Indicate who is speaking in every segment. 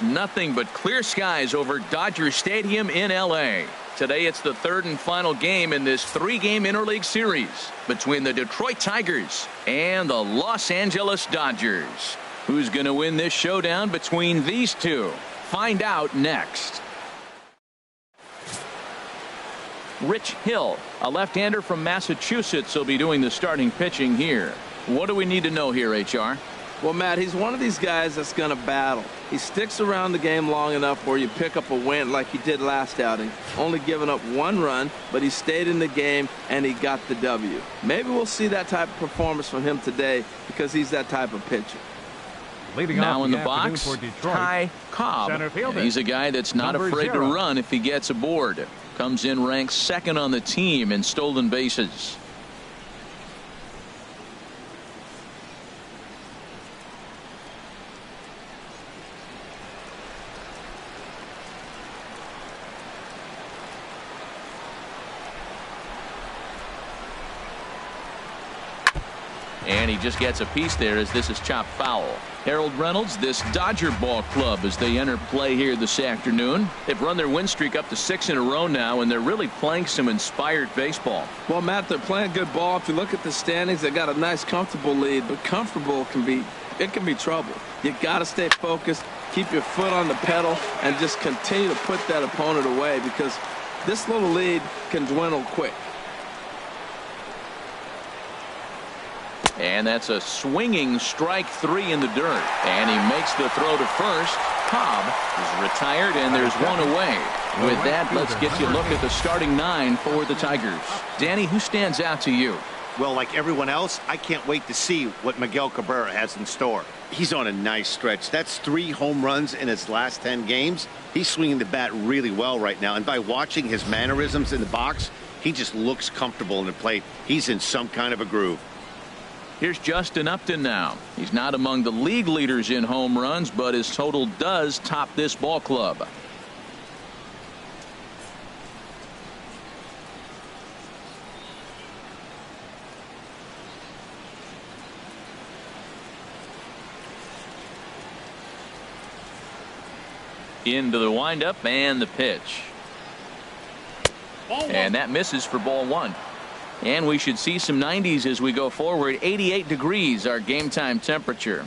Speaker 1: Nothing but clear skies over Dodger Stadium in L.A. Today it's the third and final game in this three-game interleague series between the Detroit Tigers and the Los Angeles Dodgers. Who's going to win this showdown between these two? Find out next. Rich Hill, a left-hander from Massachusetts, will be doing the starting pitching here. What do we need to know here, HR?
Speaker 2: Well, Matt, he's one of these guys that's going to battle. He sticks around the game long enough where you pick up a win like he did last outing. Only giving up one run, but he stayed in the game and he got the W. Maybe we'll see that type of performance from him today because he's that type of pitcher.
Speaker 1: Now in the box, Ty Cobb. He's a guy that's not afraid to run if he gets aboard. Comes in ranked second on the team in stolen bases. And he just gets a piece there as this is chopped foul. Harold Reynolds, this Dodger ball club as they enter play here this afternoon. They've run their win streak up to 6 in a row now, and they're really playing some inspired baseball.
Speaker 2: Well, Matt, they're playing good ball. If you look at the standings, they got a nice comfortable lead, but comfortable can be trouble. You got to stay focused, keep your foot on the pedal, and just continue to put that opponent away because this little lead can dwindle quick.
Speaker 1: And that's a swinging strike three in the dirt. And he makes the throw to first. Cobb is retired, and there's one away. With that, let's get you a look at the starting nine for the Tigers. Danny, who stands out to you?
Speaker 3: Well, like everyone else, I can't wait to see what Miguel Cabrera has in store. He's on a nice stretch. That's 3 home runs in his last 10 games. He's swinging the bat really well right now. And by watching his mannerisms in the box, he just looks comfortable in the plate. He's in some kind of a groove.
Speaker 1: Here's Justin Upton now. He's not among the league leaders in home runs, but his total does top this ball club. Into the windup and the pitch. And that misses for ball one. And we should see some 90s as we go forward. 88 degrees our game time temperature.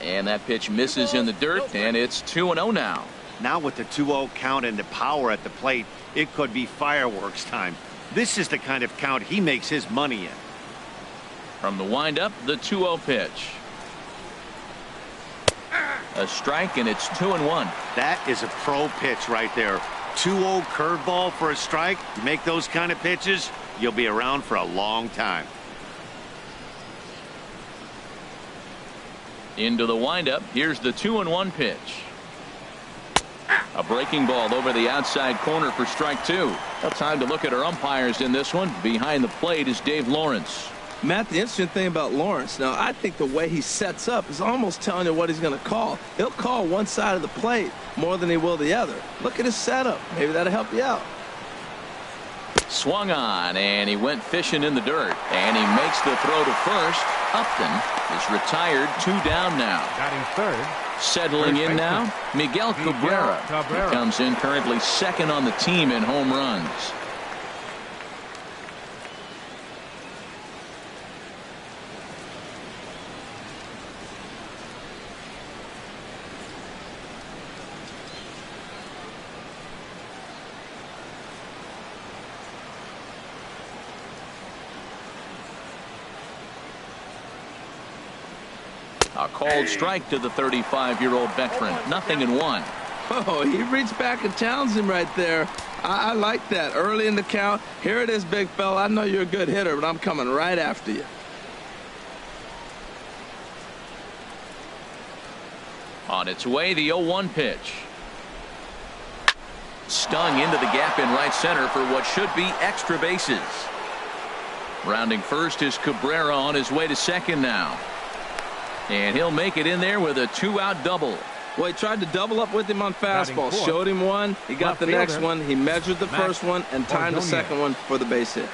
Speaker 1: And that pitch misses in the dirt, and it's 2-0 now.
Speaker 3: Now with the 2-0 count and the power at the plate, it could be fireworks time. This is the kind of count he makes his money in.
Speaker 1: From the windup, the 2-0 pitch. A strike, and it's 2-1.
Speaker 3: That is a pro pitch right there. 2-0 curveball for a strike. You make those kind of pitches, you'll be around for a long time.
Speaker 1: Into the windup. Here's the 2-1 pitch. A breaking ball over the outside corner for strike two. Well, time to look at our umpires in this one. Behind the plate is Dave Lawrence.
Speaker 2: Matt, the interesting thing about Lawrence, now I think the way he sets up is almost telling you what he's going to call. He'll call one side of the plate more than he will the other. Look at his setup. Maybe that'll help you out.
Speaker 1: Swung on, and he went fishing in the dirt. And he makes the throw to first. Upton is retired, 2 down now.
Speaker 4: Batting third.
Speaker 1: Settling in now, Miguel Cabrera. He comes in currently second on the team in home runs. A called strike to the 35-year-old veteran. 0-1.
Speaker 2: Oh, he reached back and challenged him right there. I like that. Early in the count. Here it is, big fella. I know you're a good hitter, but I'm coming right after you.
Speaker 1: On its way, the 0-1 pitch. Stung into the gap in right center for what should be extra bases. Rounding first is Cabrera on his way to second now. And he'll make it in there with a 2-out double.
Speaker 2: Well, he tried to double up with him on fastball. Showed him one. He got the next one. He measured the first one and timed the second one for the base hit.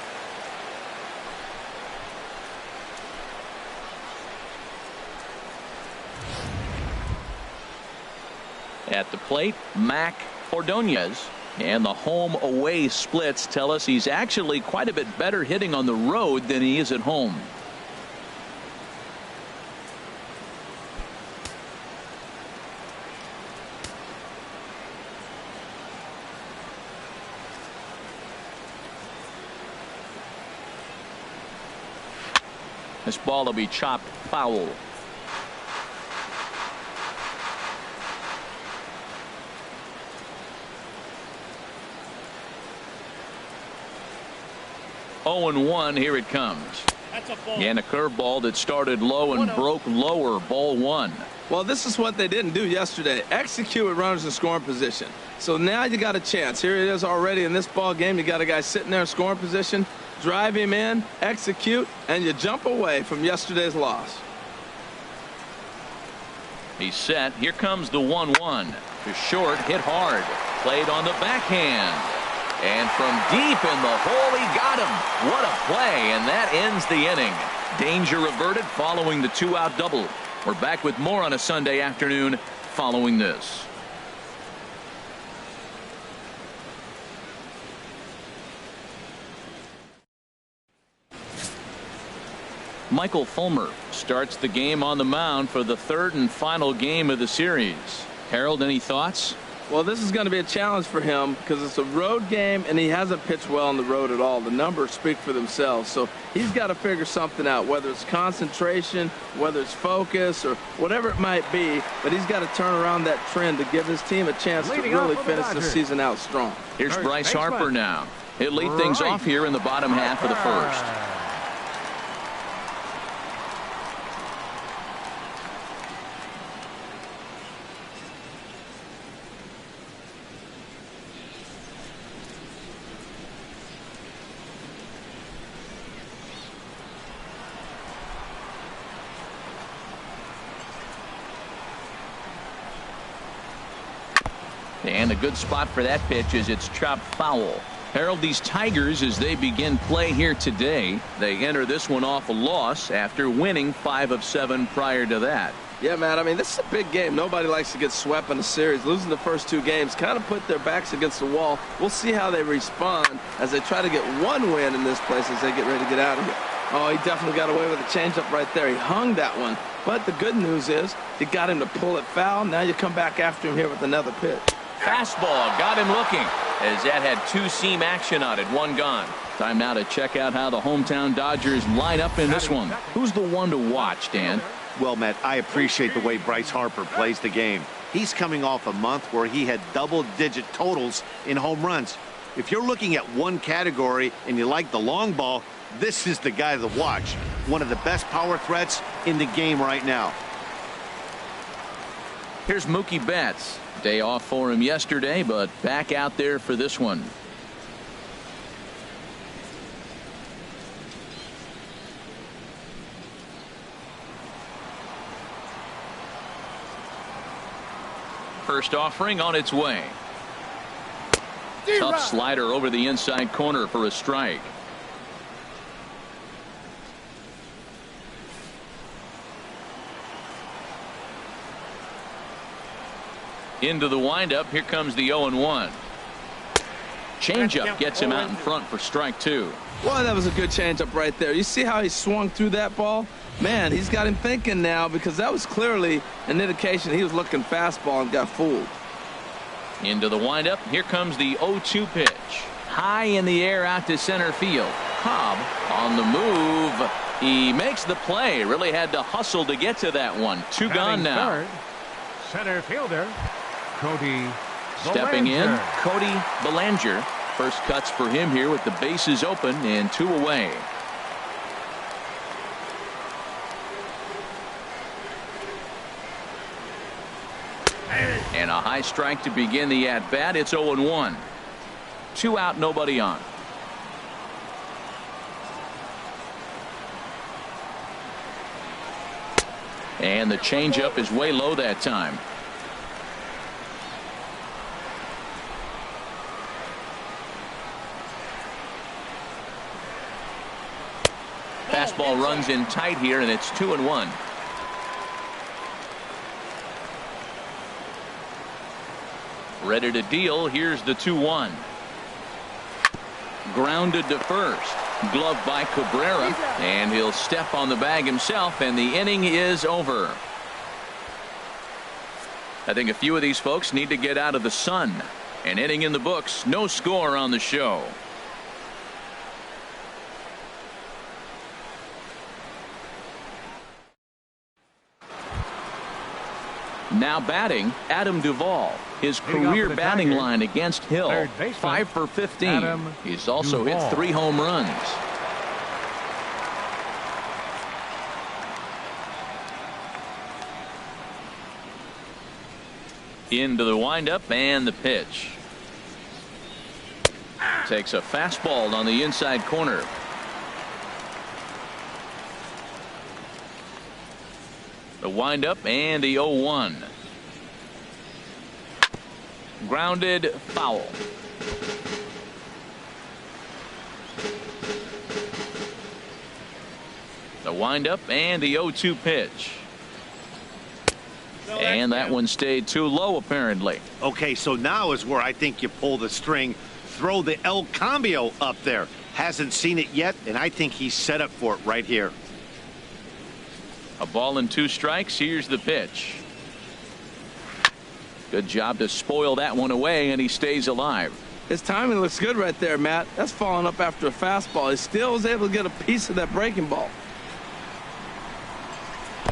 Speaker 1: At the plate, Ordonez. And the home-away splits tell us he's actually quite a bit better hitting on the road than he is at home. This ball will be chopped foul. Oh and 1, here it comes. And a curveball that started low and broke lower, ball 1.
Speaker 2: Well, this is what they didn't do yesterday. Execute with runners in scoring position. So now you got a chance. Here it is already in this ball game. You got a guy sitting there in scoring position. Drive him in, execute, and you jump away from yesterday's loss.
Speaker 1: He's set. Here comes the 1-1. To short, hit hard. Played on the backhand. And from deep in the hole, he got him. What a play, and that ends the inning. Danger averted following the 2-out double. We're back with more on a Sunday afternoon following this. Furmer starts the game on the mound for the third and final game of the series. Harold, any thoughts?
Speaker 2: Well, this is going to be a challenge for him because it's a road game and he hasn't pitched well on the road at all. The numbers speak for themselves. So he's got to figure something out, whether it's concentration, whether it's focus, or whatever it might be. But he's got to turn around that trend to give his team a chance to really finish the season out strong.
Speaker 1: Here's Bryce Harper now. He'll lead things off here in the bottom half of the first. And a good spot for that pitch is it's chopped foul. Harold, these Tigers, as they begin play here today, they enter this one off a loss after winning 5 of 7 prior to that.
Speaker 2: Yeah, man, I mean, this is a big game. Nobody likes to get swept in a series. Losing the first 2 games kind of put their backs against the wall. We'll see how they respond as they try to get one win in this place as they get ready to get out of here. Oh, he definitely got away with a changeup right there. He hung that one. But the good news is he got him to pull it foul. Now you come back after him here with another pitch.
Speaker 1: Fastball got him looking as that had 2-seam action on it. 1 gone. Time now to check out how the hometown Dodgers line up in this one. Who's the one to watch, Dan?
Speaker 3: Well, Matt, I appreciate the way Bryce Harper plays the game. He's coming off a month where he had double-digit totals in home runs. If you're looking at one category and you like the long ball, this is the guy to watch. One of the best power threats in the game right now.
Speaker 1: Here's Mookie Betts. Day off for him yesterday, but back out there for this one. First offering on its way. Tough slider over the inside corner for a strike. Into the windup. Here comes the 0-1. Changeup gets him out in front for strike 2.
Speaker 2: Well, that was a good changeup right there. You see how he swung through that ball? Man, he's got him thinking now because that was clearly an indication he was looking fastball and got fooled.
Speaker 1: Into the windup. Here comes the 0-2 pitch. High in the air out to center field. Cobb on the move. He makes the play. Really had to hustle to get to that one. 2 gone now.
Speaker 4: Third, center fielder Cody.
Speaker 1: Stepping in, Cody Bellinger. First cuts for him here with the bases open and 2 away. And a high strike to begin the at-bat. It's 0-1. 2 out, nobody on. And the changeup is way low that time. Fastball runs in tight here, and it's 2-1. Ready to deal. Here's the 2-1. Grounded to first. Glove by Cabrera, and he'll step on the bag himself, and the inning is over. I think a few of these folks need to get out of the sun. An inning in the books, no score on the show. Now batting, Adam Duvall. His career batting line against Hill, 5 for 15. He's also hit 3 home runs. Into the windup and the pitch. Takes a fastball on the inside corner. The windup and the 0-1. Grounded foul. The windup and the 0-2 pitch. And that one stayed too low, apparently.
Speaker 3: Okay, so now is where I think you pull the string. Throw the El Cambio up there. Hasn't seen it yet, and I think he's set up for it right here.
Speaker 1: A ball and 2 strikes. Here's the pitch. Good job to spoil that one away, and he stays alive.
Speaker 2: His timing looks good right there, Matt. That's following up after a fastball. He still was able to get a piece of that breaking ball.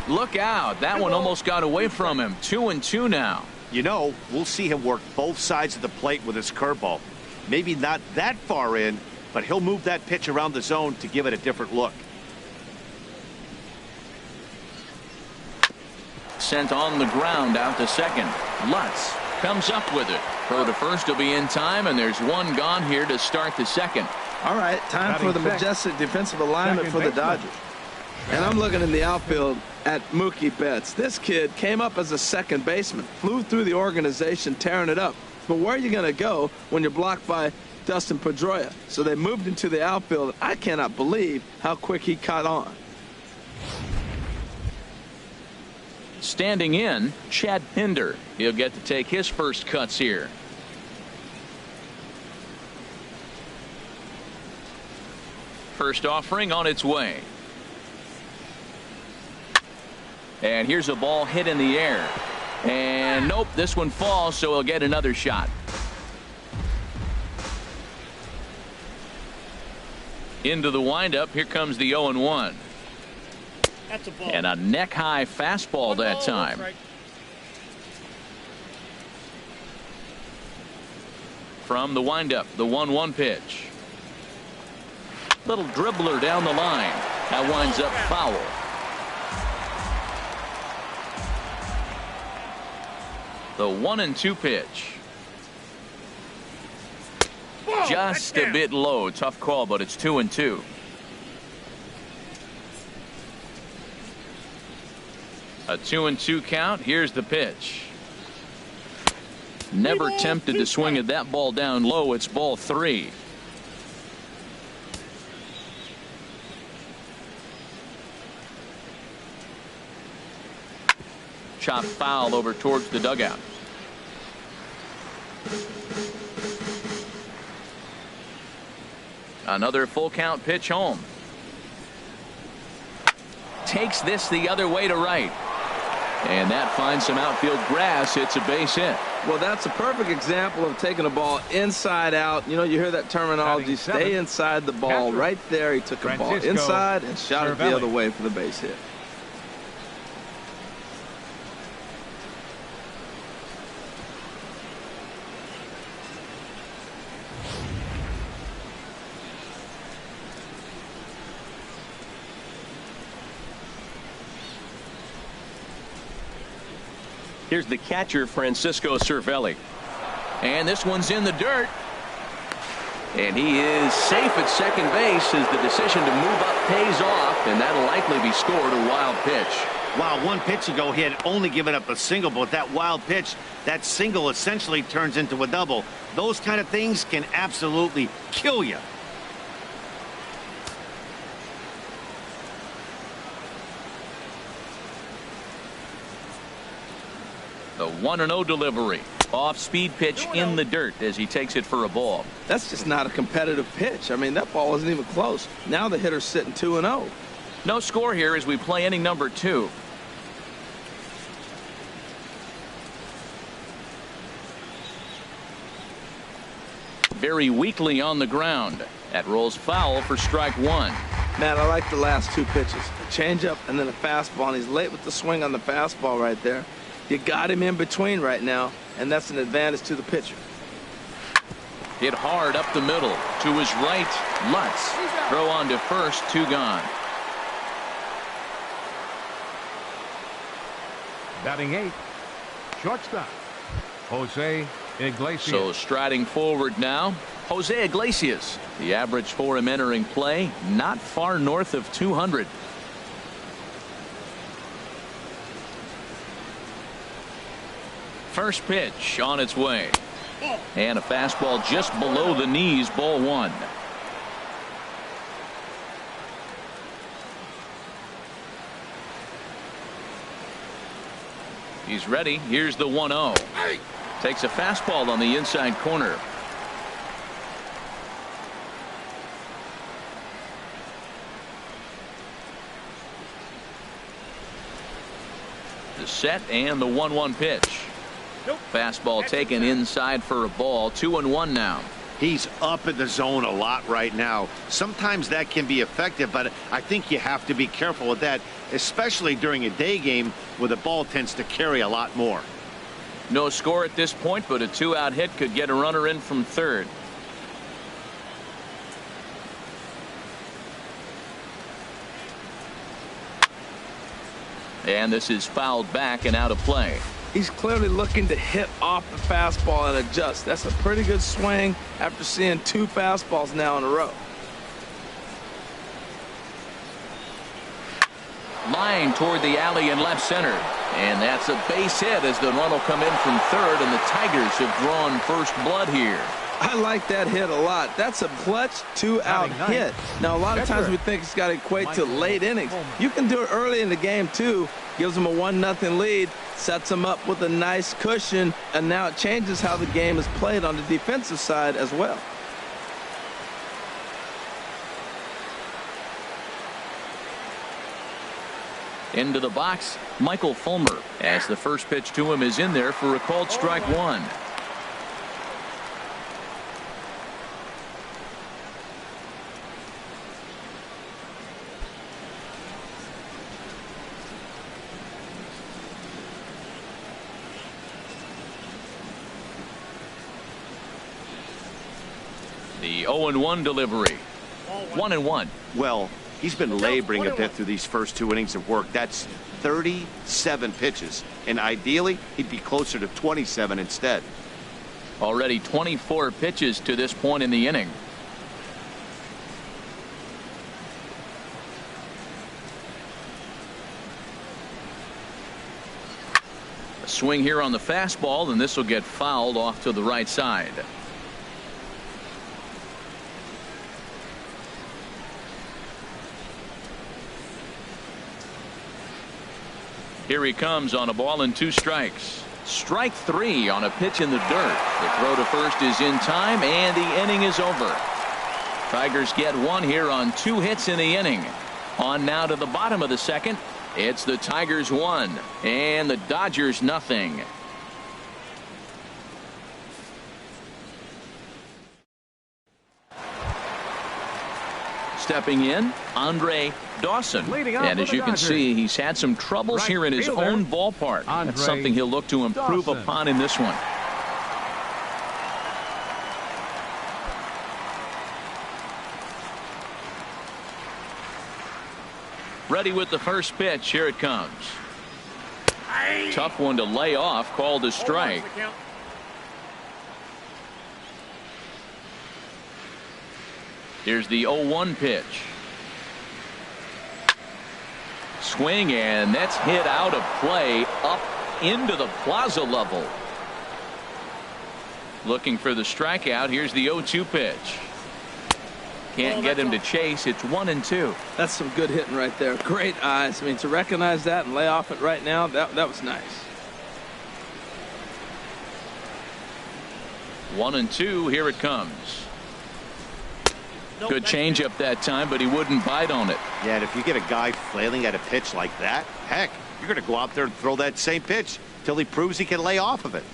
Speaker 1: Look out. That one almost got away from him. 2-2 now.
Speaker 3: You know, we'll see him work both sides of the plate with his curveball. Maybe not that far in, but he'll move that pitch around the zone to give it a different look.
Speaker 1: Sent on the ground out to second. Lutz comes up with it. Throw to first will be in time, and there's one gone here to start the second.
Speaker 2: All right, time for the majestic defensive alignment for the Dodgers. And I'm looking in the outfield at Mookie Betts. This kid came up as a second baseman, flew through the organization, tearing it up. But where are you going to go when you're blocked by Dustin Pedroia? So they moved into the outfield. I cannot believe how quick he caught on.
Speaker 1: Standing in, Chad Pinder. He'll get to take his first cuts here. First offering on its way. And here's a ball hit in the air. And nope, this one falls, so he'll get another shot. Into the windup. Here comes the 0-1.
Speaker 5: That's a ball.
Speaker 1: And a neck-high fastball that time.
Speaker 5: Right.
Speaker 1: From the windup, the 1-1 pitch. Little dribbler down the line. That winds up foul. The 1-2 pitch. Just a bit low. Tough call, but it's 2-2. A 2-2 count. Here's the pitch. Never tempted to swing at that ball down low. It's ball 3. Chop foul over towards the dugout. Another full count pitch home. Takes this the other way to right. And that finds some outfield grass. It's a base hit.
Speaker 2: Well, that's a perfect example of taking a ball inside out. You know, you hear that terminology, stay inside the ball. Right there, he took a ball inside and shot it the other way for the base hit.
Speaker 1: Here's the catcher, Francisco Cervelli. And this one's in the dirt. And he is safe at second base as the decision to move up pays off, and that'll likely be scored a wild pitch.
Speaker 3: Wow, one pitch ago he had only given up a single, but that wild pitch, that single essentially turns into a double. Those kind of things can absolutely kill you.
Speaker 1: The 1-0 delivery. Off-speed pitch in the dirt as he takes it for a ball.
Speaker 2: That's just not a competitive pitch. I mean, that ball wasn't even close. Now the hitter's sitting 2-0.
Speaker 1: No score here as we play inning number 2. Very weakly on the ground. That rolls foul for strike 1.
Speaker 2: Man, I like the last 2 pitches. A changeup and then a fastball, and he's late with the swing on the fastball right there. You got him in between right now, and that's an advantage to the pitcher.
Speaker 1: Hit hard up the middle. To his right, Lutz. Throw on to first, 2 gone.
Speaker 4: Batting 8th, shortstop, Jose Iglesias.
Speaker 1: So striding forward now, Jose Iglesias. The average for him entering play, not far north of 200. First pitch on its way. And a fastball just below the knees, ball 1. He's ready. Here's the 1-0. Takes a fastball on the inside corner. The set and the 1-1 pitch. Fastball taken inside for a ball. 2-1 now.
Speaker 3: He's up in the zone a lot right now. Sometimes that can be effective, but I think you have to be careful with that, especially during a day game where the ball tends to carry a lot more.
Speaker 1: No score at this point, but a 2-out hit could get a runner in from third. And this is fouled back and out of play.
Speaker 2: He's clearly looking to hit off the fastball and adjust. That's a pretty good swing after seeing 2 fastballs now in a row.
Speaker 1: Line toward the alley in left center. And that's a base hit as the run will come in from third, and the Tigers have drawn first blood here.
Speaker 2: I like that hit a lot. That's a clutch 2-out hit. Now, a lot of times we think it's got to equate to late innings. You can do it early in the game, too. Gives them a 1-0 lead, sets them up with a nice cushion, and now it changes how the game is played on the defensive side as well.
Speaker 1: Into the box, Michael Furmer, as the first pitch to him is in there for a called strike 1. The 0-1 delivery. 1-1.
Speaker 3: Well, he's been laboring a bit through these first 2 innings of work. That's 37 pitches, and ideally he'd be closer to 27 instead.
Speaker 1: Already 24 pitches to this point in the inning. A swing here on the fastball, and this will get fouled off to the right side. Here he comes on a ball and 2 strikes. Strike 3 on a pitch in the dirt. The throw to first is in time, and the inning is over. Tigers get 1 here on 2 hits in the inning. On now to the bottom of the second. It's the Tigers 1 and the Dodgers nothing. Stepping in, Dawson. And as you can see, he's had some troubles here in his own ballpark. That's something he'll look to improve upon in this one. Ready with the first pitch. Here it comes. Tough one to lay off. Called a strike. Here's the 0-1 pitch. Swing, and that's hit out of play up into the plaza level. Looking for the strikeout. Here's the 0-2 pitch. Can't get him to chase. It's 1-2.
Speaker 2: That's some good hitting right there. Great eyes. I mean, to recognize that and lay off it right now, that was nice.
Speaker 1: 1-2. Here it comes.
Speaker 5: Nope,
Speaker 1: Good changeup that time, but he wouldn't bite on it.
Speaker 3: Yeah, and if you get a guy flailing at a pitch like that, heck, you're going to go out there and throw that same pitch till he proves he can lay off of it.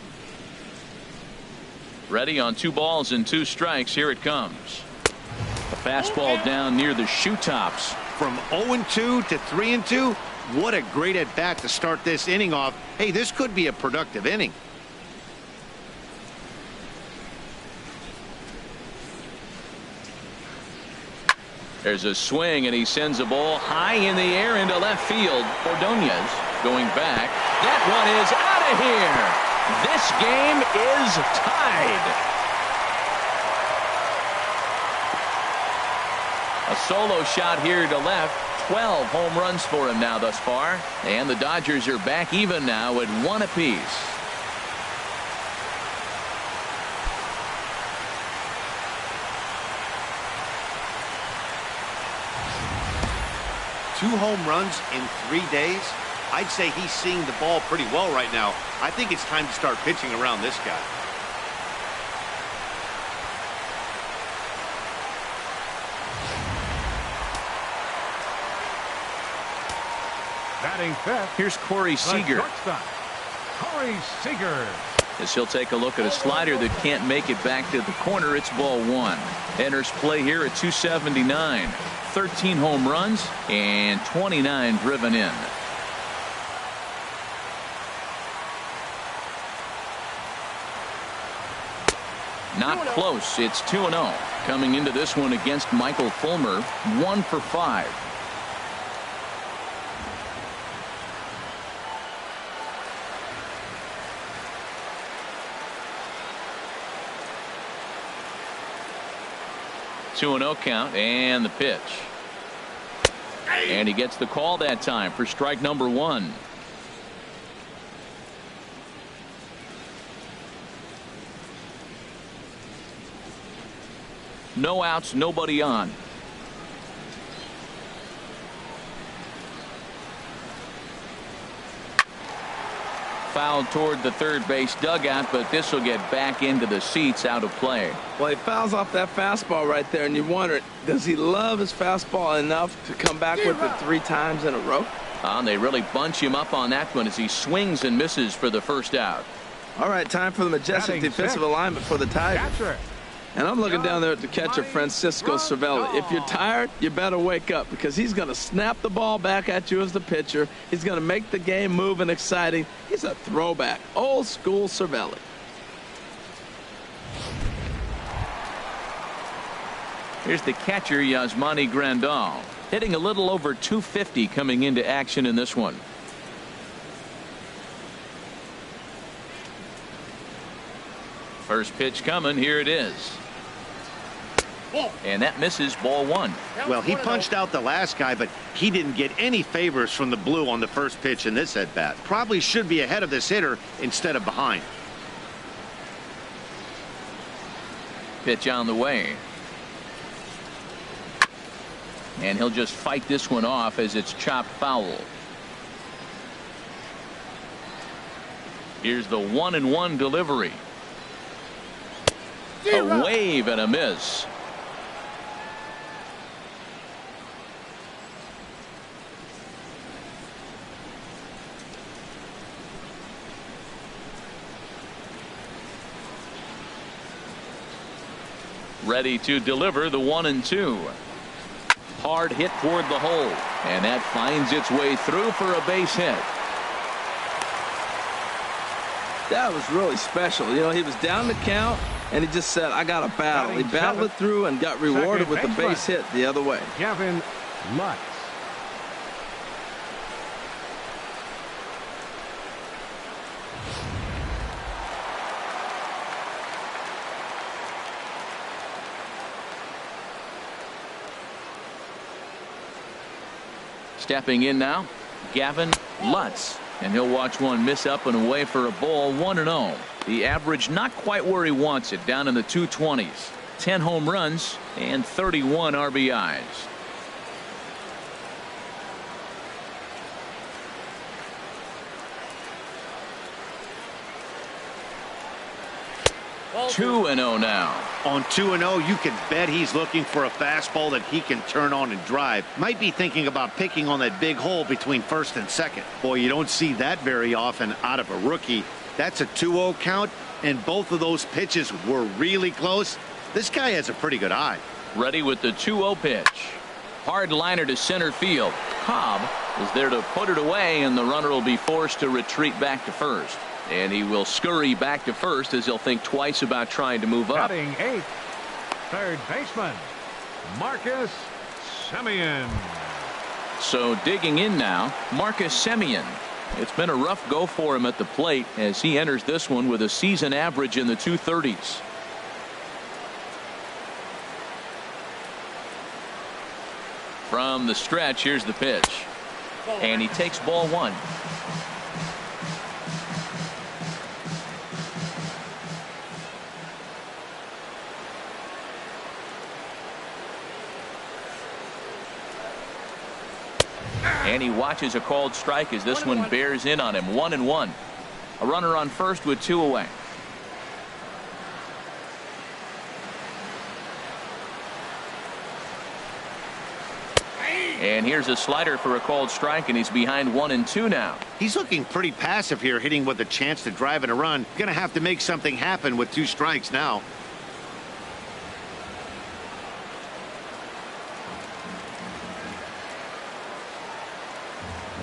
Speaker 1: Ready on 2 balls and 2 strikes. Here it comes. A fastball down near the shoe tops.
Speaker 3: From 0-2 to 3-2, what a great at bat to start this inning off. Hey, this could be a productive inning.
Speaker 1: There's a swing, and he sends a ball high in the air into left field. Ordonez going back. That one is out of here. This game is tied. A solo shot here to left. 12 home runs for him now thus far. And the Dodgers are back even now at 1 apiece.
Speaker 3: Two home runs in 3 days. I'd say he's seeing the ball pretty well right now. I think it's time to start pitching around this guy.
Speaker 4: Batting fifth.
Speaker 1: Here's Corey Seager.
Speaker 4: Shortstop, Corey Seager.
Speaker 1: As he'll take a look at a slider that can't make it back to the corner. It's ball 1. Enters play here at 279. 13 home runs and 29 driven in. Not close. It's 2-0. Coming into this one against Michael Furmer, 1 for 5. Two and 0 count, and the pitch. And he gets the call that time for strike number 1. No outs, nobody on. Fouled toward the third base dugout, but this will get back into the seats, out of play.
Speaker 2: Well, he fouls off that fastball right there, and you wonder, does he love his fastball enough to come back with it 3 times in a row?
Speaker 1: And they really bunch him up on that one as he swings and misses for the first out.
Speaker 2: All right, time for the majestic
Speaker 4: Batting
Speaker 2: defensive
Speaker 4: sixth.
Speaker 2: alignment for the Tigers.
Speaker 4: Catcher.
Speaker 2: And I'm looking down there at the catcher, Francisco Cervelli. If you're tired, you better wake up, because he's going to snap the ball back at you as the pitcher. He's going to make the game move and exciting. He's a throwback. Old school Cervelli.
Speaker 1: Here's the catcher, Yasmani Grandal, hitting a little over 250 coming into action in this one. First pitch coming. Here it is. And that misses, ball 1.
Speaker 3: Well, he punched out the last guy, but he didn't get any favors from the blue on the first pitch in this at bat. Probably should be ahead of this hitter instead of behind.
Speaker 1: Pitch on the way. And he'll just fight this one off as it's chopped foul. Here's the 1-1 delivery. A wave and a miss. Ready to deliver the 1-2. Hard hit toward the hole, and that finds its way through for a base hit.
Speaker 2: That was really special. You know, he was down the count, and he just said, I got to battle. He battled it through and got rewarded with the base hit the other way.
Speaker 4: Gavin Lutz.
Speaker 1: Stepping in now, Gavin Lutz. And he'll watch one miss up and away for a ball. 1-0. The average not quite where he wants it, down in the 220s. 10 home runs and 31 RBIs. 2-0 now.
Speaker 3: On 2-0, you can bet he's looking for a fastball that he can turn on and drive. Might be thinking about picking on that big hole between first and second. Boy, you don't see that very often out of a rookie. That's a 2-0 count, and both of those pitches were really close. This guy has a pretty good eye.
Speaker 1: Ready with the 2-0 pitch. Hard liner to center field. Cobb is there to put it away, and the runner will be forced to retreat back to first. And he will scurry back to first as he'll think twice about trying to move up.
Speaker 4: Batting eighth, third baseman, Marcus Semien.
Speaker 1: So digging in now, Marcus Semien. It's been a rough go for him at the plate as he enters this one with a season average in the 230s. From the stretch, here's the pitch. And he takes ball one. And he watches a called strike as this one bears in on him. 1-1. A runner on first with 2 away. And here's a slider for a called strike, and he's behind 1-2 now.
Speaker 3: He's looking pretty passive here, hitting with a chance to drive in a run. Gonna have to make something happen with 2 strikes now.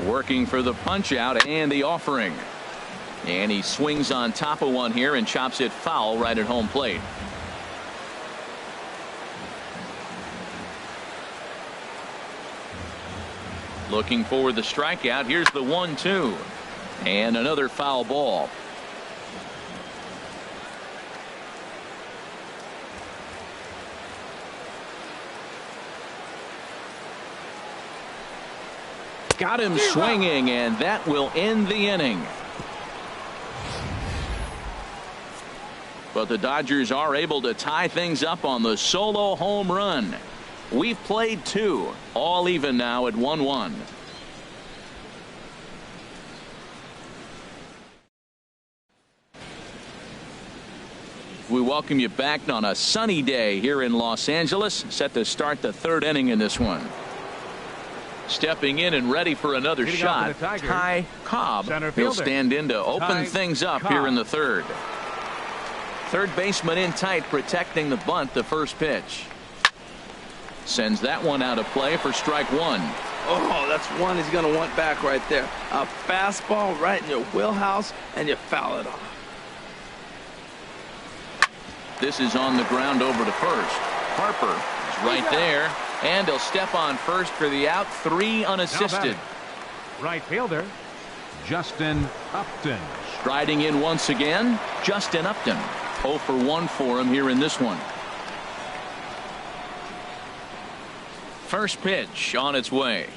Speaker 1: Working for the punch out and the offering. And he swings on top of one here and chops it foul right at home plate. Looking for the strikeout. Here's the 1-2. And another foul ball. Got him swinging, and that will end the inning. But the Dodgers are able to tie things up on the solo home run. We've played 2, all even now at 1-1. We welcome you back on a sunny day here in Los Angeles, set to start the 3rd inning in this one. Stepping in and ready for another shot, Ty Cobb. He'll stand in to open things up here in the 3rd. Third baseman in tight, protecting the bunt. The first pitch sends that one out of play for strike 1.
Speaker 2: Oh, that's one he's going to want back right there. A fastball right in your wheelhouse, and you foul it off.
Speaker 1: This is on the ground over to first. Harper is right there, and he'll step on first for the out. 3 unassisted.
Speaker 4: Right fielder, Justin Upton.
Speaker 1: Striding in once again, Justin Upton. 0 for 1 for him here in this one. First pitch on its way.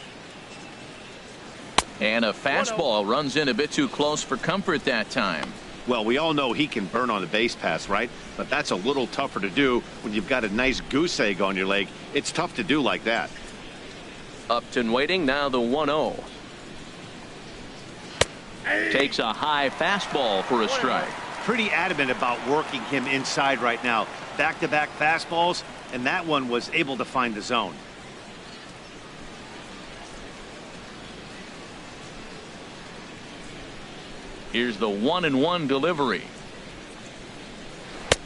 Speaker 1: And a fastball runs in a bit too close for comfort that time.
Speaker 3: Well, we all know he can burn on the base pass, right? But that's a little tougher to do when you've got a nice goose egg on your leg. It's tough to do like that.
Speaker 1: Upton waiting, now the 1-0. Takes a high fastball for a strike.
Speaker 3: Pretty adamant about working him inside right now. Back-to-back fastballs, and that one was able to find the zone.
Speaker 1: Here's the 1-1 delivery.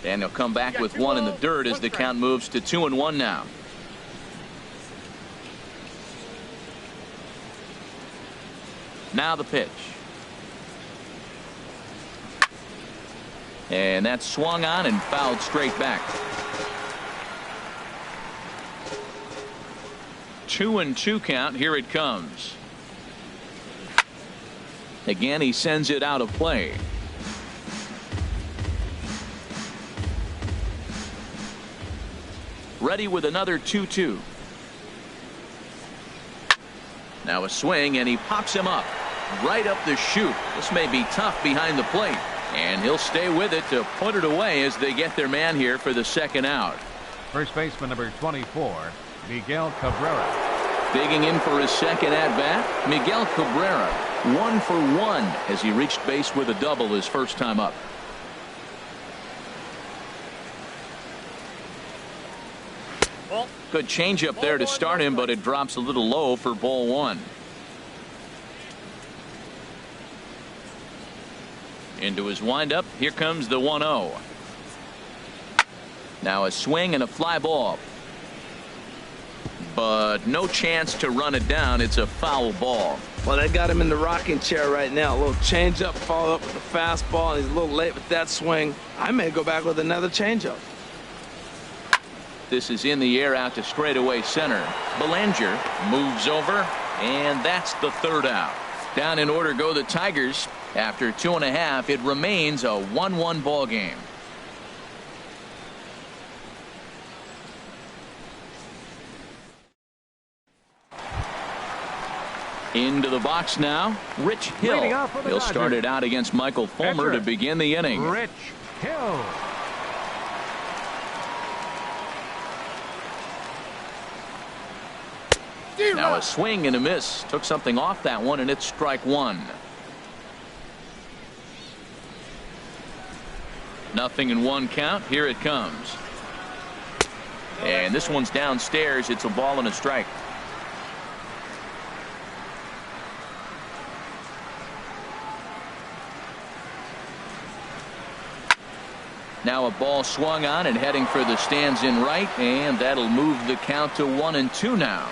Speaker 1: And he'll come back with one in the dirt as the count moves to 2-1 now. Now the pitch. And that's swung on and fouled straight back. 2-2 count. Here it comes. Again, he sends it out of play. Ready with another 2-2. Now a swing, and he pops him up right up the chute. This may be tough behind the plate, and he'll stay with it to put it away as they get their man here for the 2nd out.
Speaker 4: First baseman number 24, Miguel Cabrera.
Speaker 1: Digging in for his 2nd at bat, Miguel Cabrera. 1 for 1 as he reached base with a double his first time up. Good changeup there to start him, but it drops a little low for ball one. Into his windup. Here comes the 1-0. Now a swing and a fly ball. But no chance to run it down. It's a foul ball.
Speaker 2: Well, they got him in the rocking chair right now. A little changeup, followed up with a fastball, and he's a little late with that swing. I may go back with another changeup.
Speaker 1: This is in the air out to straightaway center. Bellinger moves over, and that's the third out. Down in order go the Tigers. After 2.5, it remains a 1-1 ball game. Into the box now, Rich Hill. He'll start it out against Michael Furmer to begin the inning.
Speaker 4: Rich Hill.
Speaker 1: Now a swing and a miss. Took something off that one, and it's strike one. Nothing in one count. Here it comes. And this one's downstairs. It's a ball and a strike. Now a ball swung on and heading for the stands in right, and that'll move the count to 1-2 now.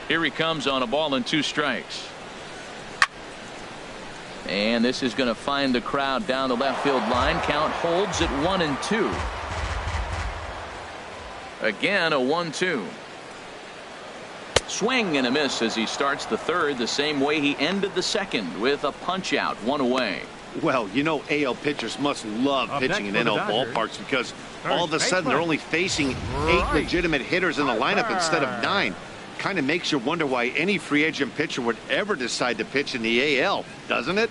Speaker 1: Here he comes on a ball and 2 strikes. And this is going to find the crowd down the left field line. Count holds at 1-2. Again a 1-2. Swing and a miss as he starts the third the same way he ended the second, with a punch out, 1 away.
Speaker 3: Well, you know, AL pitchers must love pitching in NL ballparks, because all of a sudden they're only facing 8 legitimate hitters in the lineup instead of 9. Kind of makes you wonder why any free agent pitcher would ever decide to pitch in the AL, doesn't it?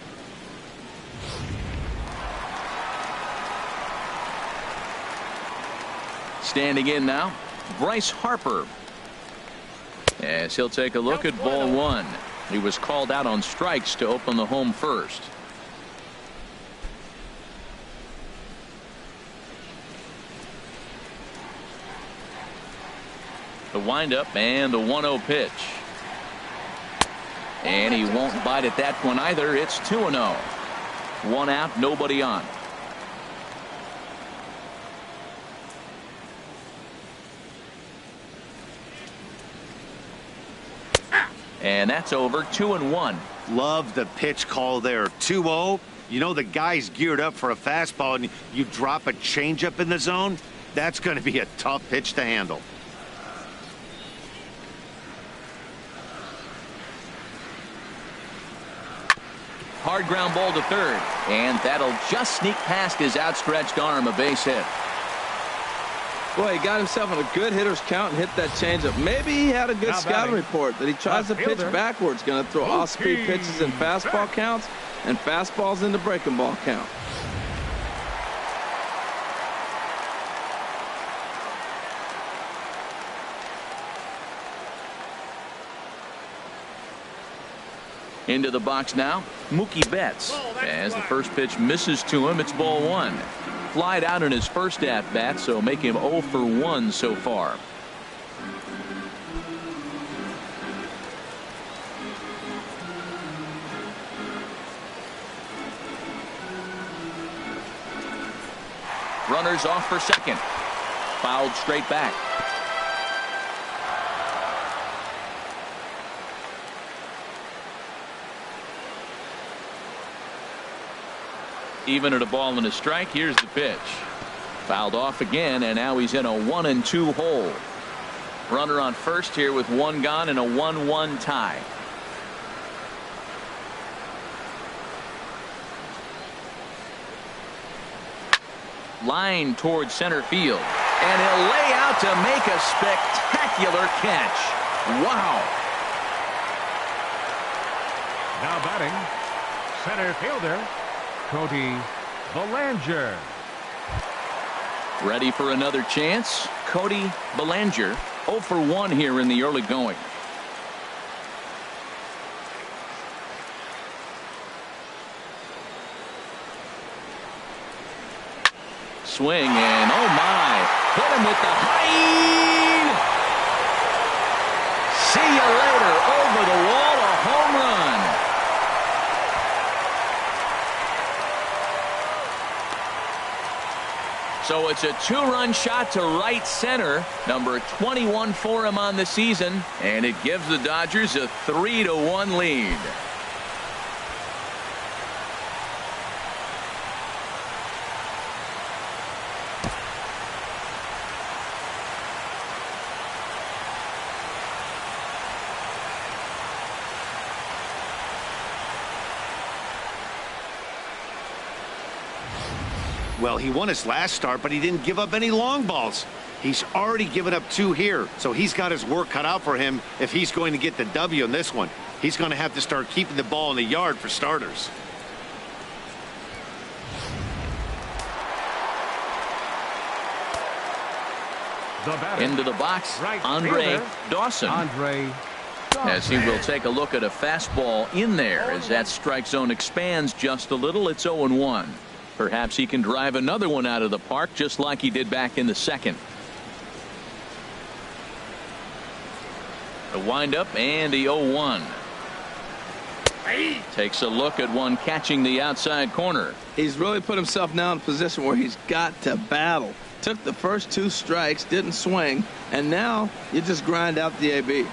Speaker 1: Standing in now, Bryce Harper. As he'll take a look at ball one. He was called out on strikes to open the home first. The windup and the 1-0 pitch. And he won't bite at that one either. It's 2-0. 1 out, nobody on. And that's over. 2-1.
Speaker 3: Love the pitch call there. 2-0. You know, the guy's geared up for a fastball, and you drop a changeup in the zone. That's going to be a tough pitch to handle.
Speaker 1: Hard ground ball to third, and that'll just sneak past his outstretched arm, a base hit.
Speaker 2: Boy, he got himself on a good hitter's count and hit that changeup. Maybe he had a good scouting report that he tries to pitch backwards. Going to throw off-speed pitches in fastball counts and fastballs into breaking ball count.
Speaker 1: Into the box now, Mookie bets. As the first pitch misses to him, it's ball one. Flied out in his first at-bat, so make him 0 for 1 so far. Runners off for second. Fouled straight back. Even at a ball and a strike. Here's the pitch. Fouled off again, and now he's in a 1-2 hole. Runner on first here with 1 gone and a 1-1 tie. Line towards center field, and he'll lay out to make a spectacular catch. Wow.
Speaker 4: Now batting, center fielder Cody Bellinger.
Speaker 1: Ready for another chance. Cody Bellinger 0 for 1 here in the early going. Swing, and oh my, hit him with the high See you later. Over the wall, a home run. So it's a 2-run shot to right center, number 21 for him on the season, and it gives the Dodgers a 3-1 lead.
Speaker 3: Well, he won his last start, but he didn't give up any long balls. He's already given up 2 here, so he's got his work cut out for him if he's going to get the W in this one. He's going to have to start keeping the ball in the yard for starters.
Speaker 1: Into the box, Andre Dawson. As he will take a look at a fastball in there as that strike zone expands just a little. It's 0-1. Perhaps he can drive another one out of the park just like he did back in the second. The windup and the 0-1. Takes a look at one catching the outside corner.
Speaker 2: He's really put himself now in a position where he's got to battle. Took the first 2 strikes, didn't swing, and now you just grind out the AB.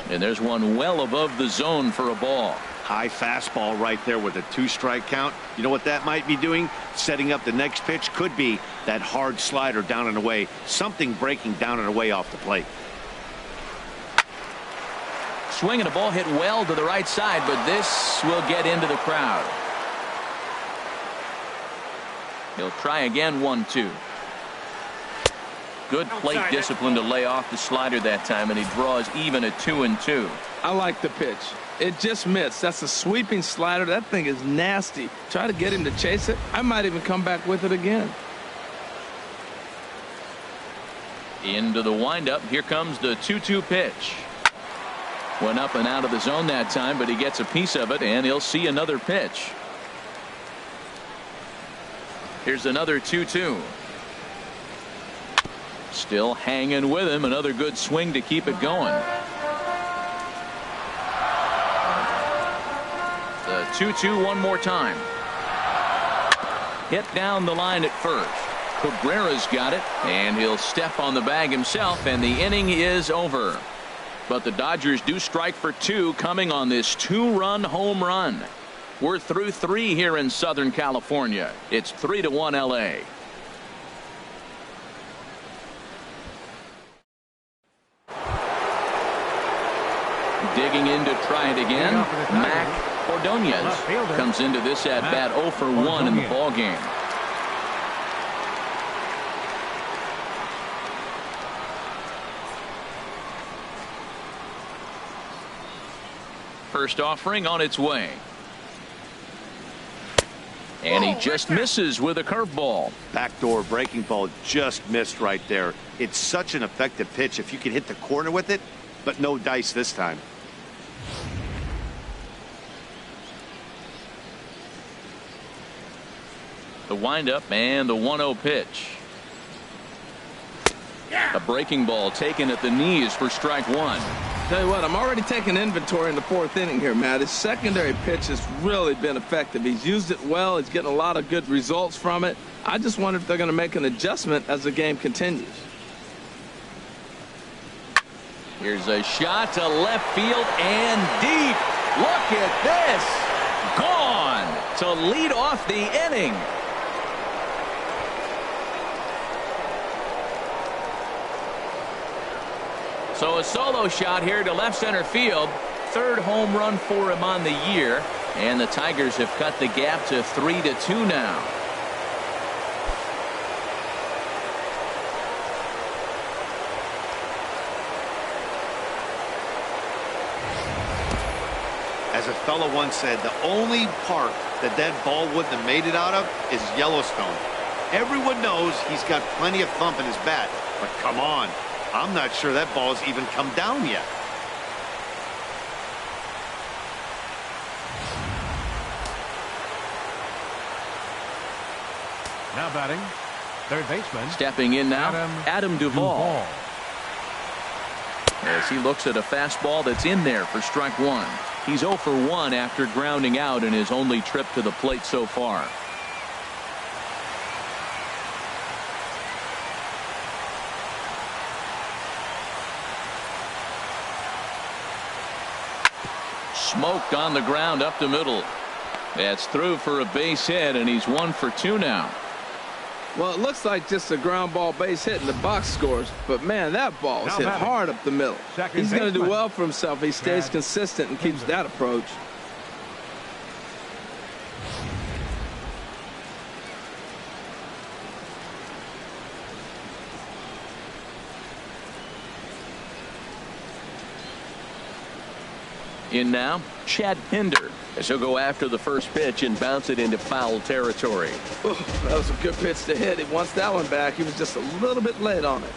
Speaker 1: And there's one well above the zone for a ball.
Speaker 3: High fastball right there with a 2-strike count. You know what that might be doing? Setting up the next pitch. Could be that hard slider down and away. Something breaking down and away off the plate.
Speaker 1: Swinging a ball hit well to the right side, but this will get into the crowd. He'll try again. 1-2. Good plate discipline to lay off the slider that time, and he draws even at 2-2.
Speaker 2: I like the pitch. It just missed. That's a sweeping slider. That thing is nasty. Try to get him to chase it. I might even come back with it again.
Speaker 1: Into the windup. Here comes the 2-2 pitch. Went up and out of the zone that time, but he gets a piece of it, and he'll see another pitch. Here's another 2-2. Still hanging with him. Another good swing to keep it going. The 2-2 one more time. Hit down the line at first. Cabrera's got it, and he'll step on the bag himself, and the inning is over. But the Dodgers do strike for 2 coming on this 2-run home run. We're through 3 here in Southern California. It's 3-1 LA. Digging in to try it again. Ordonez comes into this at bat 0 for 1 in the ball game. First offering on its way. And he just misses with a curveball.
Speaker 3: Backdoor breaking ball just missed right there. It's such an effective pitch if you can hit the corner with it, but no dice this time.
Speaker 1: The windup and the 1-0 pitch. A breaking ball taken at the knees for strike 1.
Speaker 2: Tell you what, I'm already taking inventory in the 4th inning here, Matt. His secondary pitch has really been effective. He's used it well. He's getting a lot of good results from it. I just wonder if they're going to make an adjustment as the game continues.
Speaker 1: Here's a shot to left field and deep. Look at this. Gone to lead off the inning. So a solo shot here to left center field. 3rd home run for him on the year. And the Tigers have cut the gap to 3-2 now.
Speaker 3: As a fellow once said, the only park that ball wouldn't have made it out of is Yellowstone. Everyone knows he's got plenty of thump in his bat, but come on. I'm not sure that ball's even come down yet.
Speaker 4: Now batting, Third baseman.
Speaker 1: Stepping in now, Adam Duvall. As he looks at a fastball that's in there for strike one. He's 0 for 1 after grounding out in his only trip to the plate so far. Smoked on the ground up the middle. That's through for a base hit, and he's 1 for 2 now.
Speaker 2: Well, it looks like just a ground ball base hit in the box scores, but man, that ball was hit hard up the middle. He's going to do well for himself. He stays consistent and keeps that approach.
Speaker 1: In now, Chad Pinder, as he'll go after the first pitch and bounce it into foul territory.
Speaker 2: Ooh, that was a good pitch to hit. He wants that one back. He was just a little bit late on it.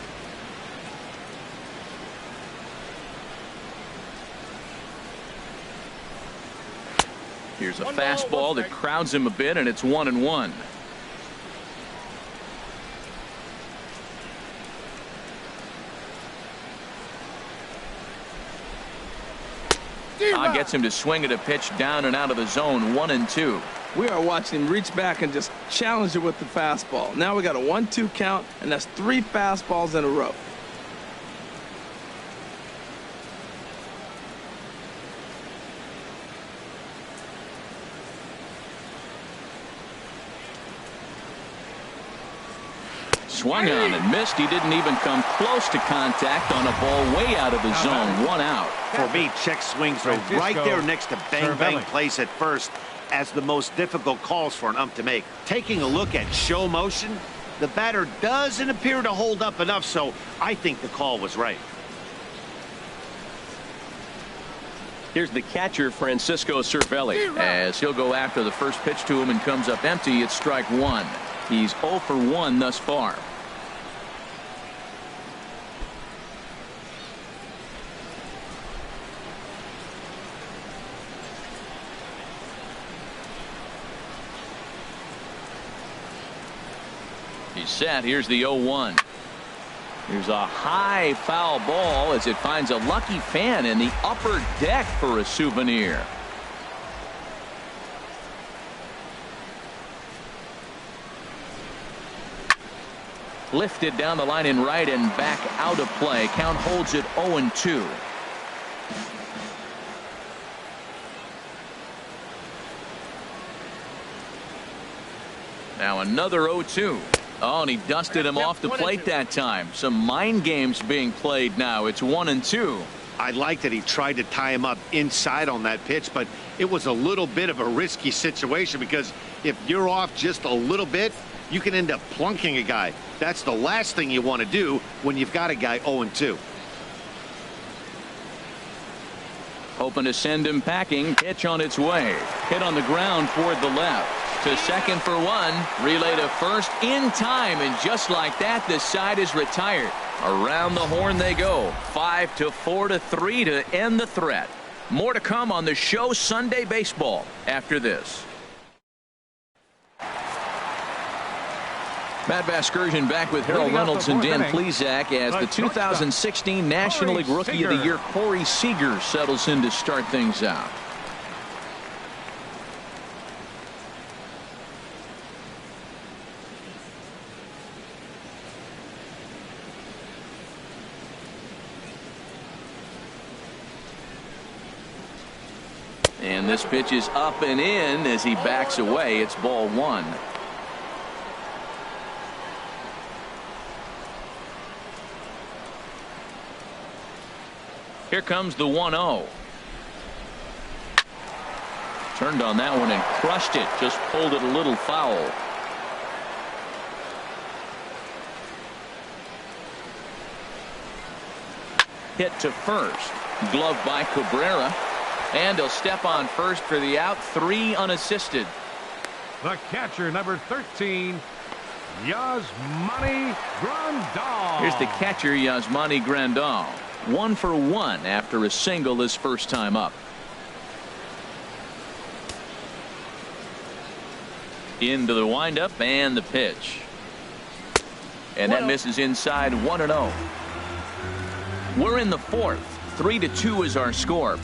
Speaker 1: Here's a fastball that crowds him a bit, and it's 1-1. Gets him to swing at a pitch down and out of the zone. 1-2.
Speaker 2: We are watching him reach back and just challenge it with the fastball. Now we got a 1-2 count, and that's 3 fastballs in a row.
Speaker 1: Swung on and missed. He didn't even come close to contact on a ball way out of the zone. 1 out.
Speaker 3: For me, check swings are right there next to bang plays at first as the most difficult calls for an ump to make. Taking a look at show motion, the batter doesn't appear to hold up enough, so I think the call was right.
Speaker 1: Here's the catcher, Francisco Cervelli, as he'll go after the first pitch to him and comes up empty. It's strike 1. He's 0 for 1 thus far. He's set. Here's the 0-1. Here's a high foul ball as it finds a lucky fan in the upper deck for a souvenir. Lifted down the line in right and back out of play. Count holds it 0-2. Now another 0-2. Oh, and he dusted him off the plate that time. Some mind games being played now. It's 1-2.
Speaker 3: I like that he tried to tie him up inside on that pitch, but it was a little bit of a risky situation because if you're off just a little bit, you can end up plunking a guy. That's the last thing you want to do when you've got a guy 0-2.
Speaker 1: Hoping to send him packing. Pitch on its way. Hit on the ground toward the left. To second for 1. Relay to first in time. And just like that, the side is retired. Around the horn they go. 5-4-3 to end the threat. More to come on the show Sunday Baseball after this. Matt Vasgersian back with Harold Reynolds and Dan Plesac as the 2016 National League Rookie of the Year Corey Seager settles in to start things out. And this pitch is up and in as he backs away. It's ball 1. Here comes the 1-0. Turned on that one and crushed it. Just pulled it a little foul. Hit to first. Glove by Cabrera. And he'll step on first for the out. 3 unassisted.
Speaker 4: The catcher, number 13, Yasmani Grandal.
Speaker 1: Here's the catcher, Yasmani Grandal. 1 for 1 after a single his first time up. Into the windup and the pitch. And that misses inside 1-0. We're in the fourth. 3-2 is our score.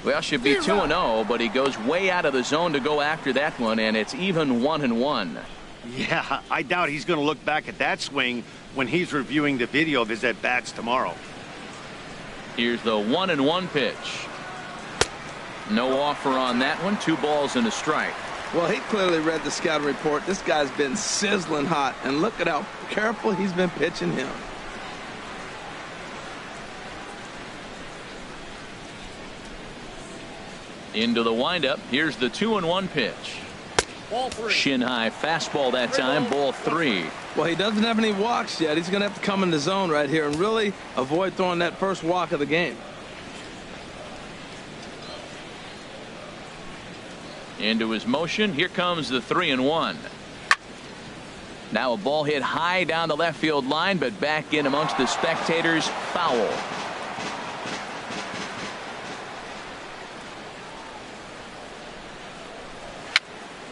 Speaker 1: Well, should be 2-0, but he goes way out of the zone to go after that one, and it's even 1-1.
Speaker 3: Yeah, I doubt he's going to look back at that swing when he's reviewing the video of his at-bats tomorrow.
Speaker 1: Here's the 1-1 pitch. No offer on that one. 2 balls and a strike.
Speaker 2: Well, he clearly read the scouting report. This guy's been sizzling hot, and look at how careful he's been pitching him.
Speaker 1: Into the windup. Here's the 2-1 pitch.
Speaker 5: Ball 3.
Speaker 1: Shin high fastball that time. Ball 3.
Speaker 2: Well, he doesn't have any walks yet. He's going to have to come in the zone right here and really avoid throwing that first walk of the game.
Speaker 1: Into his motion. Here comes the 3-1. Now a ball hit high down the left field line, but back in amongst the spectators. Foul.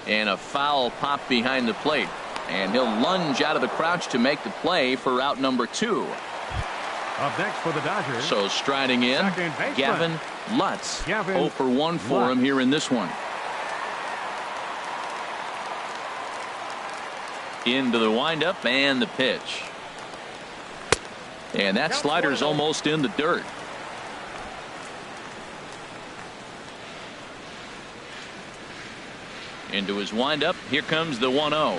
Speaker 1: And a foul pop behind the plate. And he'll lunge out of the crouch to make the play for out number 2.
Speaker 4: Up next for the Dodgers.
Speaker 1: So striding in, Gavin Lutz. 0 for 1 for him here in this one. Into the windup and the pitch. And that slider's almost in the dirt. Into his windup. Here comes the 1-0.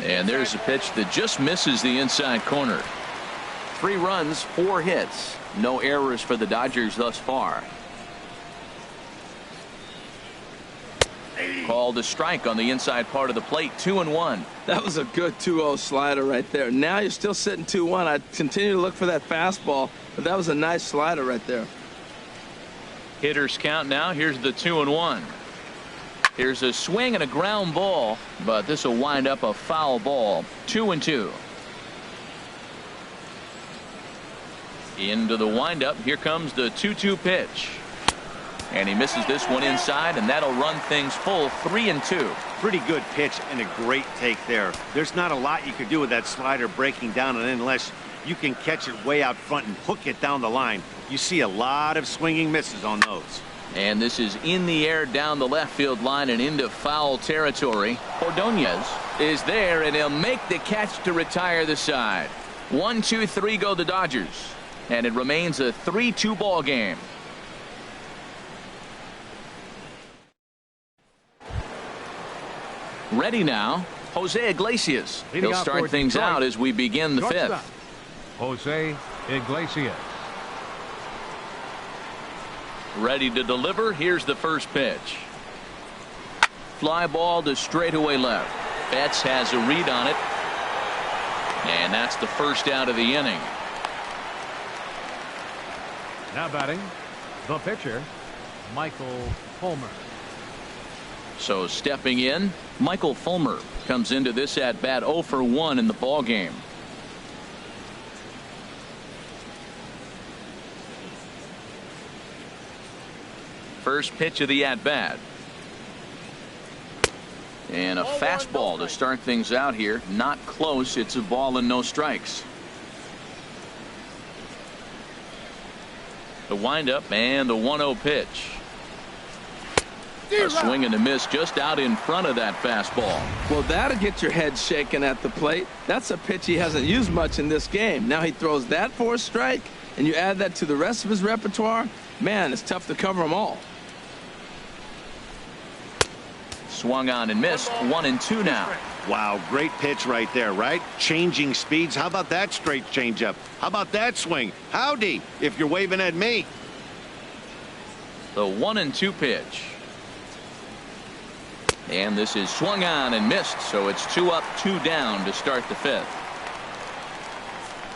Speaker 1: And there's a pitch that just misses the inside corner. 3 runs, 4 hits. No errors for the Dodgers thus far. Called a strike on the inside part of the plate. 2-1.
Speaker 2: That was a good 2-0 slider right there. Now you're still sitting 2-1. I'd continue to look for that fastball, but that was a nice slider right there.
Speaker 1: Hitters count now. Here's the 2-1. Here's a swing and a ground ball, but this will wind up a foul ball. 2-2. Into the windup. Here comes the 2-2 pitch. And he misses this one inside, and that'll run things full. 3-2.
Speaker 3: Pretty good pitch and a great take there. There's not a lot you could do with that slider breaking down, and unless you can catch it way out front and hook it down the line, you see a lot of swinging misses on those.
Speaker 1: And this is in the air down the left field line and into foul territory. Ordonez is there, and he'll make the catch to retire the side. 1-2-3 go the Dodgers, and it remains a 3-2 ball game. Ready now, Jose Iglesias. He'll start things out as we begin the 5th.
Speaker 4: Jose Iglesias.
Speaker 1: Ready to deliver. Here's the first pitch. Fly ball to straightaway left. Betts has a read on it. And that's the first out of the inning.
Speaker 4: Now batting, the pitcher, Michael Furmer.
Speaker 1: So stepping in, Michael Furmer comes into this at bat 0 for 1 in the ball game. First pitch of the at bat. And a fastball to start things out here. Not close. It's a ball and no strikes. The windup and the 1-0 pitch. A swing and a miss just out in front of that fastball.
Speaker 2: Well, that'll get your head shaking at the plate. That's a pitch he hasn't used much in this game. Now he throws that for a strike, and you add that to the rest of his repertoire. Man, it's tough to cover them all.
Speaker 1: Swung on and missed. 1-2 now.
Speaker 3: Wow, great pitch right there, right? Changing speeds. How about that straight changeup? How about that swing? Howdy, if you're waving at me.
Speaker 1: The 1-2 pitch. And this is swung on and missed, so it's 2 up, 2 down to start the 5th.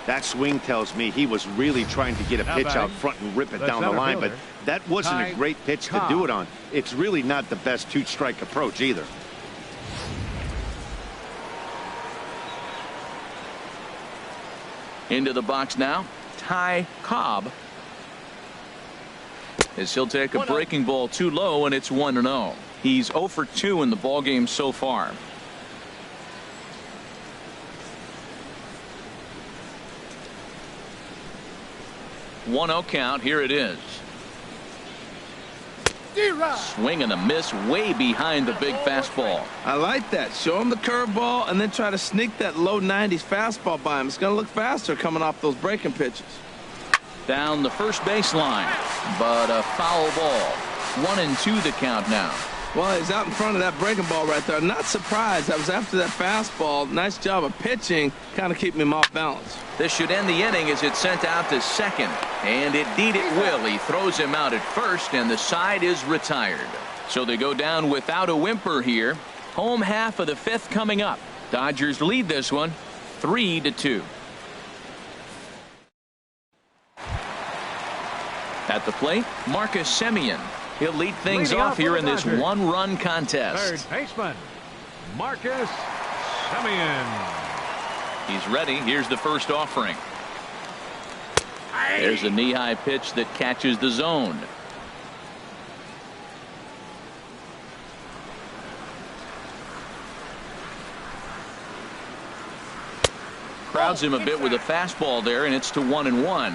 Speaker 3: That swing tells me he was really trying to get a pitch out front and rip it down the line, but that wasn't a great pitch to do it on. It's really not the best 2-strike approach either.
Speaker 1: Into the box now, Cobb. As he'll take a breaking ball too low, and it's 1-0. He's 0 for 2 in the ballgame so far. One 0 count. Here it is. Swing and a miss way behind the big fastball.
Speaker 2: I like that. Show him the curveball and then try to sneak that low 90s fastball by him. It's going to look faster coming off those breaking pitches.
Speaker 1: Down the first baseline, but a foul ball. 1-2 the count now.
Speaker 2: Well, he's out in front of that breaking ball right there. Not surprised. I was after that fastball. Nice job of pitching, kind of keeping him off balance.
Speaker 1: This should end the inning as it's sent out to second. And indeed it will. He throws him out at first, and the side is retired. So they go down without a whimper here. Home half of the fifth coming up. Dodgers lead this one 3-2. At the plate, Marcus Semien. He'll lead things off here in this one-run contest.
Speaker 4: Third baseman, Marcus Semien.
Speaker 1: He's ready. Here's the first offering. There's a knee-high pitch that catches the zone. Crowds him a bit with a fastball there, and it's to 1-1.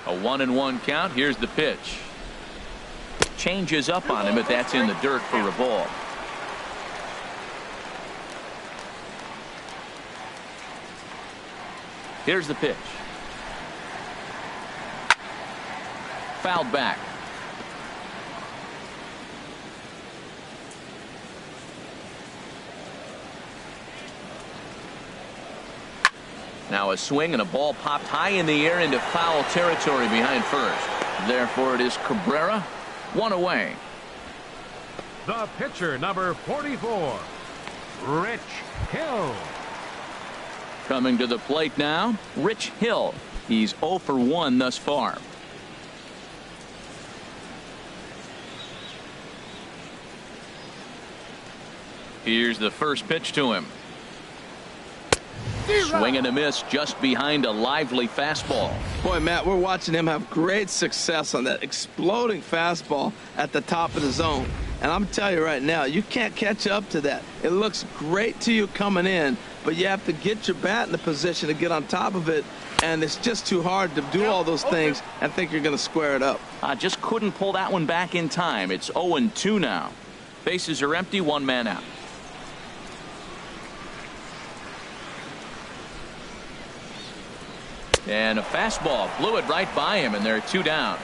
Speaker 1: A 1-1 count. Here's the pitch. Changes up on him, but that's in the dirt for a ball. Here's the pitch. Fouled back. Now a swing and a ball popped high in the air into foul territory behind first. Therefore it is Cabrera. One away.
Speaker 4: The pitcher, number 44, Rich Hill.
Speaker 1: Coming to the plate now, Rich Hill. He's 0 for 1 thus far. Here's the first pitch to him. Swing and a miss just behind a lively fastball.
Speaker 2: Boy, Matt, we're watching him have great success on that exploding fastball at the top of the zone. And I'm telling you right now, you can't catch up to that. It looks great to you coming in, but you have to get your bat in the position to get on top of it. And it's just too hard to do all those things and think you're going to square it up.
Speaker 1: Just couldn't pull that one back in time. It's 0-2 now. Bases are empty, one man out. And a fastball blew it right by him, and they're 2 down.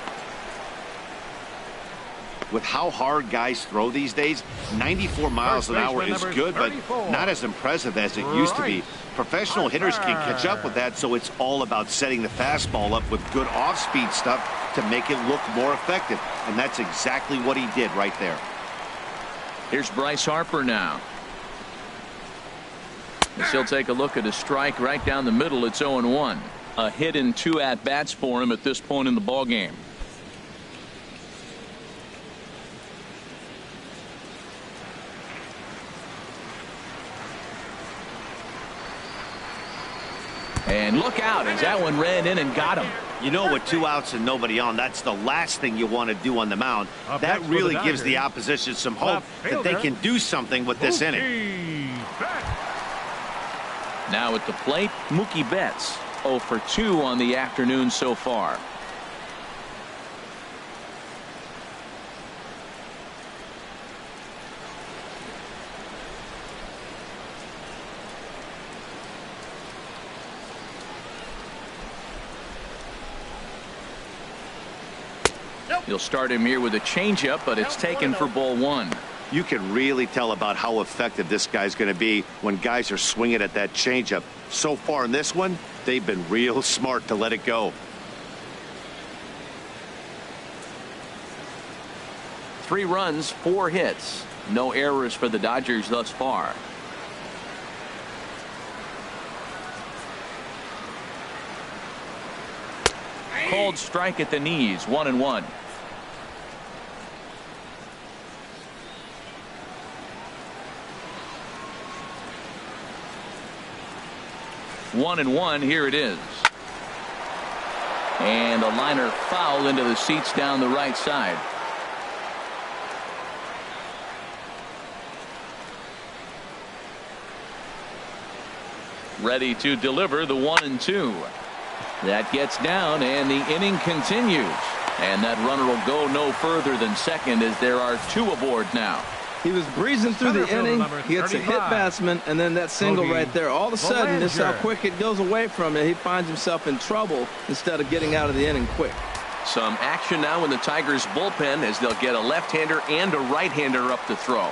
Speaker 3: With how hard guys throw these days, 94 miles an hour is good, but not as impressive as it used to be. Professional hitters can catch up with that, so it's all about setting the fastball up with good off-speed stuff to make it look more effective. And that's exactly what he did right there.
Speaker 1: Here's Bryce Harper now. He'll take a look at a strike right down the middle. It's 0-1. A hit in 2 at-bats for him at this point in the ballgame. And look out as that one ran in and got him.
Speaker 3: You know, with 2 outs and nobody on, that's the last thing you want to do on the mound. That really gives the opposition some hope that they can do something with this inning.
Speaker 1: Now at the plate, Mookie Betts. 0 for 2 on the afternoon so far. You'll start him here with a changeup, but it's taken for ball 1.
Speaker 3: You can really tell about how effective this guy's going to be when guys are swinging at that changeup. So far in this one, they've been real smart to let it go.
Speaker 1: 3 runs, 4 hits. No errors for the Dodgers thus far. Called strike at the knees, 1-1. 1-1. Here it is. And a liner foul into the seats down the right side. Ready to deliver the 1-2. That gets down, and the inning continues. And that runner will go no further than second as there are 2 aboard now.
Speaker 2: He was breezing through the inning. He hits a hit batsman, and then that single right there. All of a sudden, this is how quick it goes away from it. He finds himself in trouble instead of getting out of the inning quick.
Speaker 1: Some action now in the Tigers bullpen as they'll get a left-hander and a right-hander up to throw.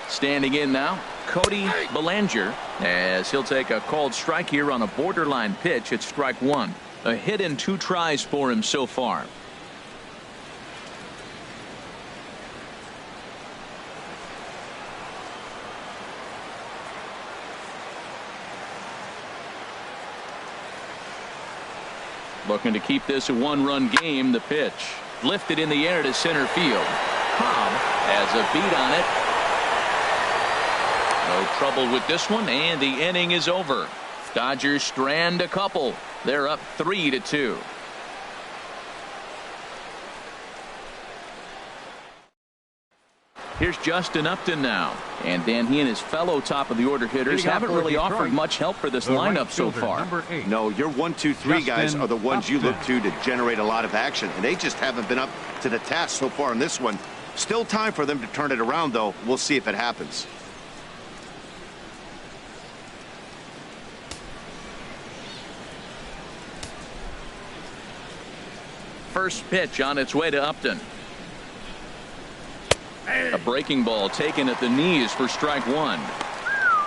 Speaker 1: Standing in now, Cody Bellinger, as he'll take a called strike here on a borderline pitch at strike 1. A hit in 2 tries for him so far. Looking to keep this a 1-run game. The pitch lifted in the air to center field. Cobb has a beat on it. No trouble with this one, and the inning is over. Dodgers strand a couple. They're up 3-2. Here's Justin Upton now. And then he and his fellow top of the order hitters haven't really offered much help for this lineup so far.
Speaker 3: No, your 1, 2, 3 guys are the ones you look to generate a lot of action, and they just haven't been up to the task so far in this one. Still time for them to turn it around, though. We'll see if it happens.
Speaker 1: First pitch on its way to Upton. A breaking ball taken at the knees for strike 1.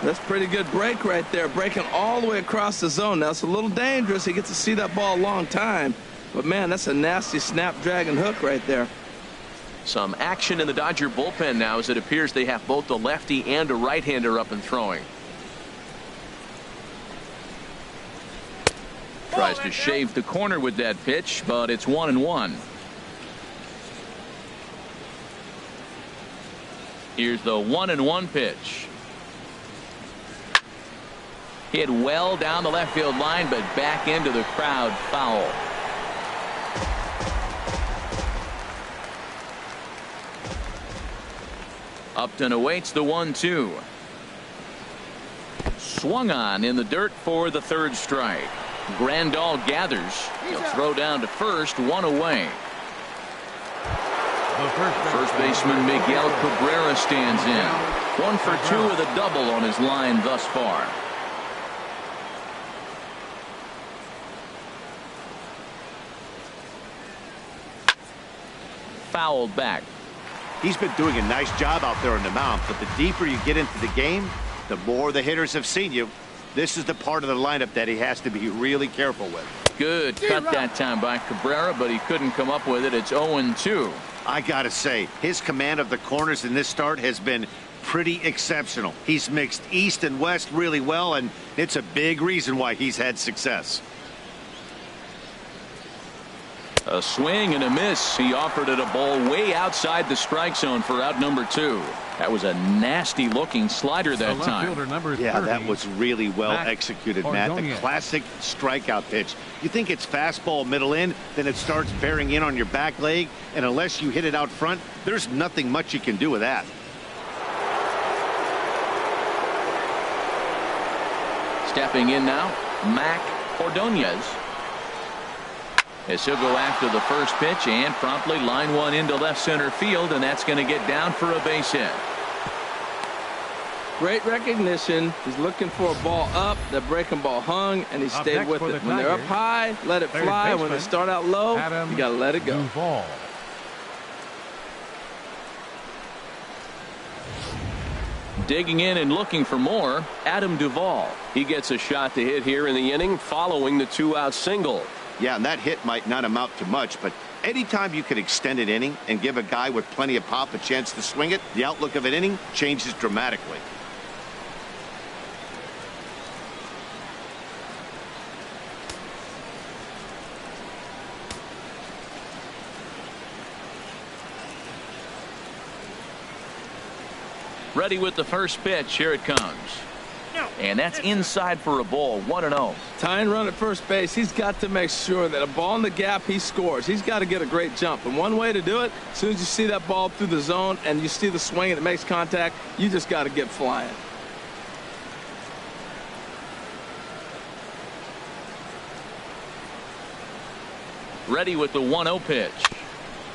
Speaker 2: That's pretty good break right there, breaking all the way across the zone. Now it's a little dangerous. He gets to see that ball a long time, but man, that's a nasty snapdragon hook right there.
Speaker 1: Some action in the Dodger bullpen now as it appears they have both a lefty and a right-hander up and throwing. Tries to shave the corner with that pitch, but it's 1-1. Here's the 1-1 pitch. Hit well down the left field line, but back into the crowd, foul. Upton awaits the 1-2. Swung on in the dirt for the 3rd strike. Grandal gathers. He'll throw down to first, 1 away. First baseman Miguel Cabrera stands in. 1 for 2 with a double on his line thus far. Fouled back.
Speaker 3: He's been doing a nice job out there on the mound, but the deeper you get into the game, the more the hitters have seen you. This is the part of the lineup that he has to be really careful with.
Speaker 1: Good cut that time by Cabrera, but he couldn't come up with it. It's 0-2.
Speaker 3: I gotta say, his command of the corners in this start has been pretty exceptional. He's mixed east and west really well, and it's a big reason why he's had success.
Speaker 1: A swing and a miss. He offered it a ball way outside the strike zone for out number 2. That was a nasty looking slider that time.
Speaker 3: Yeah, that was really well executed, Matt. The classic strikeout pitch. You think it's fastball middle in, then it starts bearing in on your back leg, and unless you hit it out front, there's nothing much you can do with that.
Speaker 1: Stepping in now, Ordonez. As he'll go after the first pitch and promptly line one into left center field, and that's going to get down for a base hit.
Speaker 2: Great recognition. He's looking for a ball up. The breaking ball hung, and he stayed with it. When they're up high, let it fly. When they start out low, you got to let it go.
Speaker 1: Digging in and looking for more, Adam Duvall. He gets a shot to hit here in the inning following the 2-out single.
Speaker 3: Yeah, and that hit might not amount to much, but anytime you can extend an inning and give a guy with plenty of pop a chance to swing it, the outlook of an inning changes dramatically.
Speaker 1: Ready with the first pitch. Here it comes. And that's inside for a ball, 1-0.
Speaker 2: Tying run at first base, he's got to make sure that a ball in the gap, he scores. He's got to get a great jump. And one way to do it, as soon as you see that ball through the zone and you see the swing and it makes contact, you just got to get flying.
Speaker 1: Ready with the 1-0 pitch.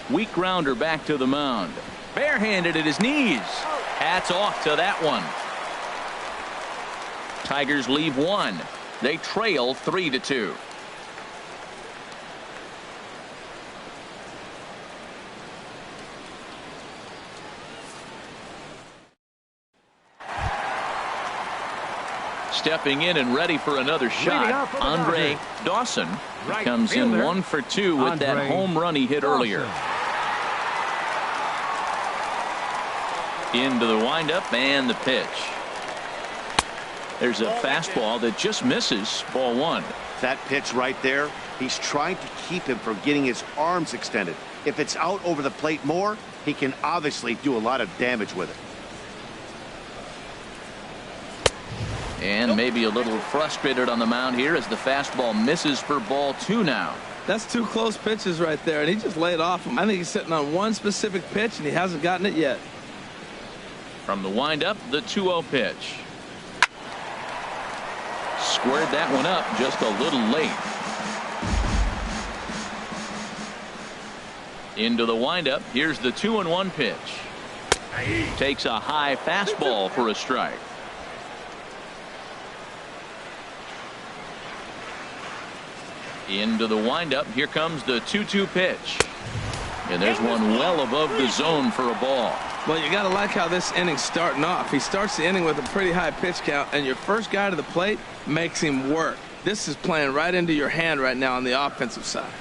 Speaker 1: Weak grounder back to the mound. Barehanded at his knees. Hats off to that one. Tigers leave one. They trail 3-2. Stepping in and ready for another shot, Andre Dawson comes in 1 for 2 with that home run he hit earlier. Into the windup and the pitch. There's a fastball that just misses, ball 1.
Speaker 3: That pitch right there, he's trying to keep him from getting his arms extended. If it's out over the plate more, he can obviously do a lot of damage with it.
Speaker 1: And maybe a little frustrated on the mound here as the fastball misses for ball 2 now.
Speaker 2: That's 2 close pitches right there, and he just laid off him. I think he's sitting on one specific pitch, and he hasn't gotten it yet.
Speaker 1: From the windup, the 2-0 pitch. Squared that one up just a little late. Into the windup, here's the 2-1 pitch. Takes a high fastball for a strike. Into the windup, here comes the 2-2 pitch. And there's one well above the zone for a ball.
Speaker 2: Well, you got to like how this inning's starting off. He starts the inning with a pretty high pitch count, and your first guy to the plate makes him work. This is playing right into your hand right now on the offensive side.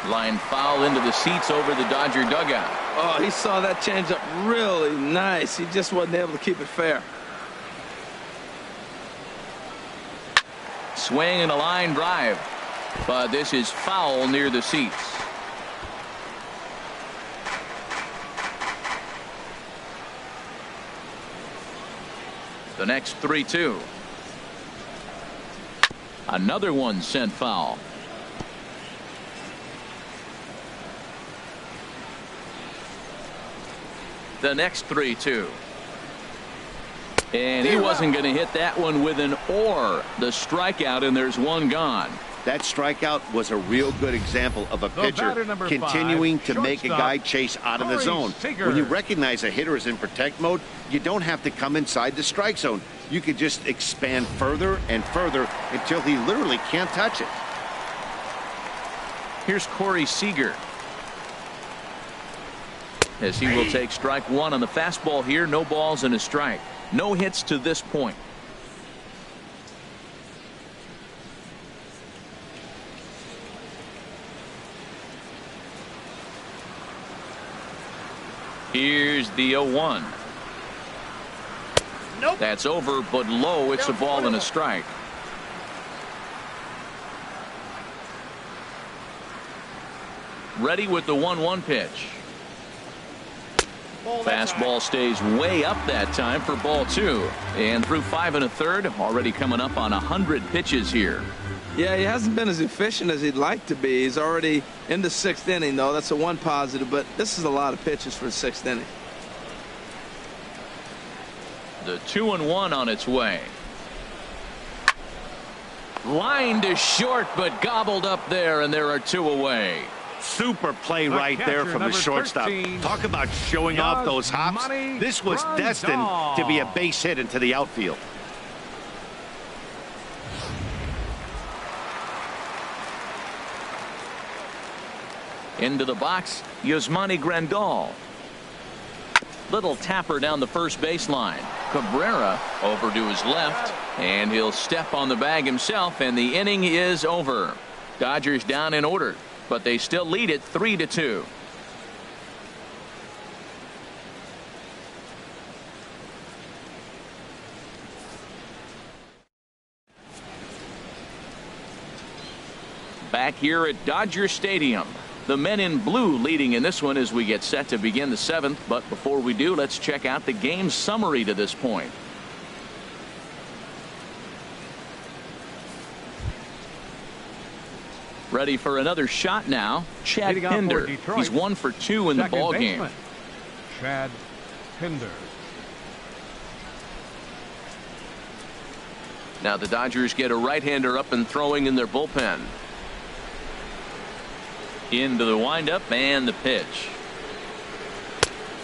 Speaker 1: Line foul into the seats over the Dodger dugout.
Speaker 2: Oh, he saw that changeup really nice. He just wasn't able to keep it fair.
Speaker 1: Swing and a line drive. But this is foul near the seats. The next 3-2. Another one sent foul. The next 3-2. And he wasn't going to hit that one with an or. The strikeout, and there's one gone.
Speaker 3: That strikeout was a real good example of a pitcher continuing to make a guy chase out of the zone. When you recognize a hitter is in protect mode, you don't have to come inside the strike zone. You could just expand further and further until he literally can't touch it.
Speaker 1: Here's Corey Seager. As he will take strike 1 on the fastball here. No balls and a strike. No hits to this point. Here's the 0-1.
Speaker 5: Nope.
Speaker 1: That's over, but low. It's a ball and a strike. Ready with the 1-1 pitch. Fastball stays way up that time for ball 2. And through 5 1/3, already coming up on 100 pitches here.
Speaker 2: Yeah, he hasn't been as efficient as he'd like to be. He's already in the 6th inning, though. That's a one positive, but this is a lot of pitches for the 6th inning.
Speaker 1: The 2-1 on its way. Line to short, but gobbled up there, and there are 2 away.
Speaker 3: Super play right there from the shortstop. Talk about showing off those hops. This was destined to be a base hit into the outfield.
Speaker 1: Into the box, Yasmani Grandal. Little tapper down the first baseline. Cabrera over to his left, and he'll step on the bag himself, and the inning is over. Dodgers down in order, but they still lead it 3-2. Back here at Dodger Stadium. The men in blue leading in this one as we get set to begin the 7th. But before we do, let's check out the game summary to this point. Ready for another shot now. Chad
Speaker 4: Leading off for
Speaker 1: Pinder.
Speaker 4: Detroit,
Speaker 1: He's 1 for 2 in the
Speaker 4: second
Speaker 1: ball
Speaker 4: baseman,
Speaker 1: game.
Speaker 4: Chad Pinder.
Speaker 1: Now the Dodgers get a right-hander up and throwing in their bullpen. Into the windup and the pitch.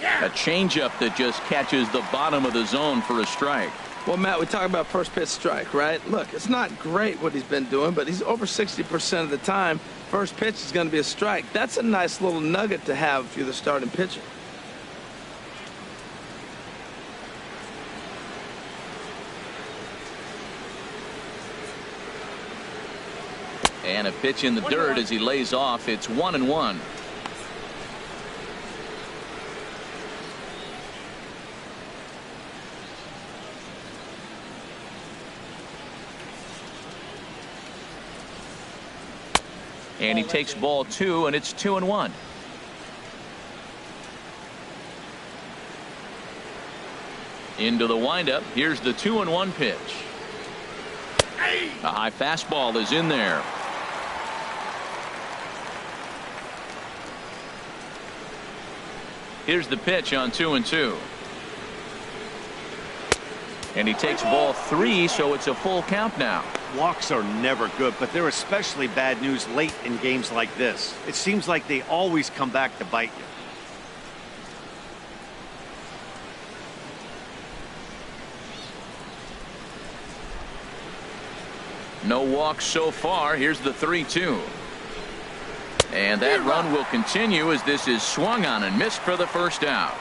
Speaker 1: A changeup that just catches the bottom of the zone for a strike.
Speaker 2: Well, Matt, we talk about first pitch strike, right? Look, it's not great what he's been doing, but he's over 60% of the time. First pitch is going to be a strike. That's a nice little nugget to have if you're the starting pitcher.
Speaker 1: And a pitch in the dirt as he lays off. It's 1-1. And he takes ball 2, and it's 2-1. Into the windup. Here's the 2-1 pitch. A high fastball is in there. Here's the pitch on 2-2. And he takes ball 3, so it's a full count now.
Speaker 3: Walks are never good, but they're especially bad news late in games like this. It seems like they always come back to bite you.
Speaker 1: No walks so far. Here's the 3-2. And that run will continue as this is swung on and missed for the first out.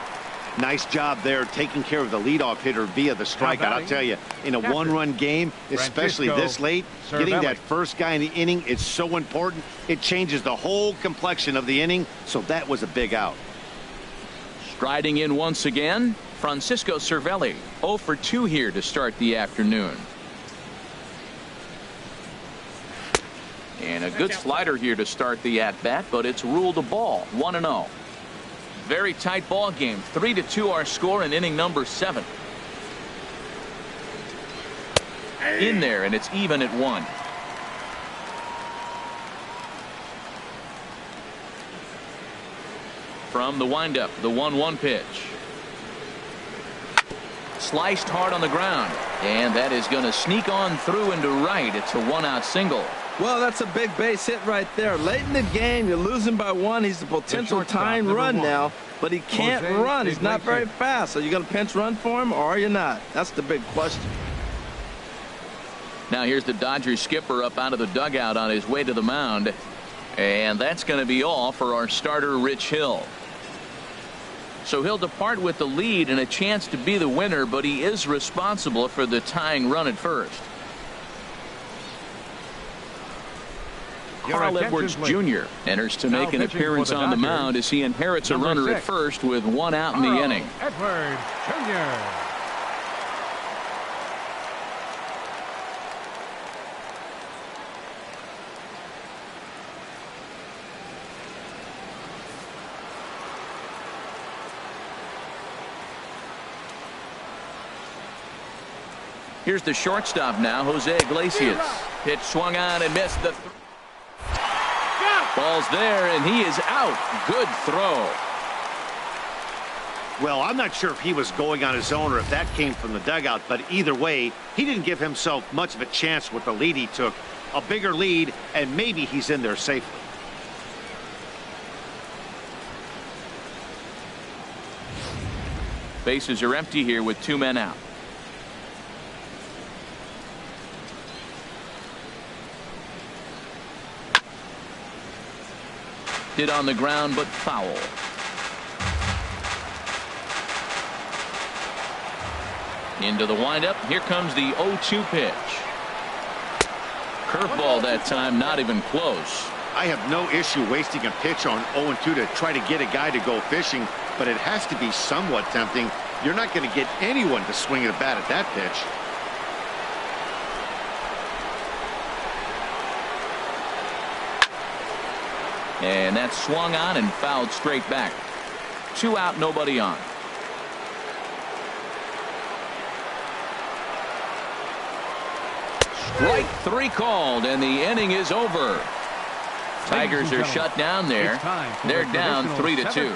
Speaker 3: Nice job there taking care of the leadoff hitter via the strikeout. I'll tell you, in a one-run game, especially this late, getting that first guy in the inning is so important. It changes the whole complexion of the inning, so that was a big out.
Speaker 1: Striding in once again, Francisco Cervelli. 0 for 2 here to start the afternoon. And a good slider here to start the at-bat, but it's ruled a ball. 1-0. Very tight ball game. 3-2 our score in inning number 7. In there, and it's even at 1. From the windup, the 1-1 pitch. Sliced hard on the ground, and that is going to sneak on through into right. It's a 1-out single.
Speaker 2: Well, that's a big base hit right there. Late in the game, you're losing by 1. He's a potential tying run now, but he can't run. He's not very fast. So you're going to pinch run for him, or are you not? That's the big question.
Speaker 1: Now here's the Dodgers skipper up out of the dugout on his way to the mound, and that's going to be all for our starter, Rich Hill. So he'll depart with the lead and a chance to be the winner, but he is responsible for the tying run at first. Carl Edwards Jr. enters to make an appearance on the mound as he inherits a runner at first with 1 out in the inning.
Speaker 4: Edwards Jr.
Speaker 1: Here's the shortstop now, Jose Iglesias. Pitch swung on and missed the ball's there, and he is out. Good throw.
Speaker 3: Well, I'm not sure if he was going on his own or if that came from the dugout, but either way, he didn't give himself much of a chance with the lead he took. A bigger lead, and maybe he's in there safely.
Speaker 1: Bases are empty here with 2 men out. Hit on the ground, but foul. Into the windup. Here comes the 0-2 pitch. Curveball that time, not even close.
Speaker 3: I have no issue wasting a pitch on 0-2 to try to get a guy to go fishing, but it has to be somewhat tempting. You're not going to get anyone to swing at a bat at that pitch.
Speaker 1: And that swung on and fouled straight back. 2 out, nobody on. Strike 3 called, and the inning is over. Tigers are shut down there. They're down 3-2.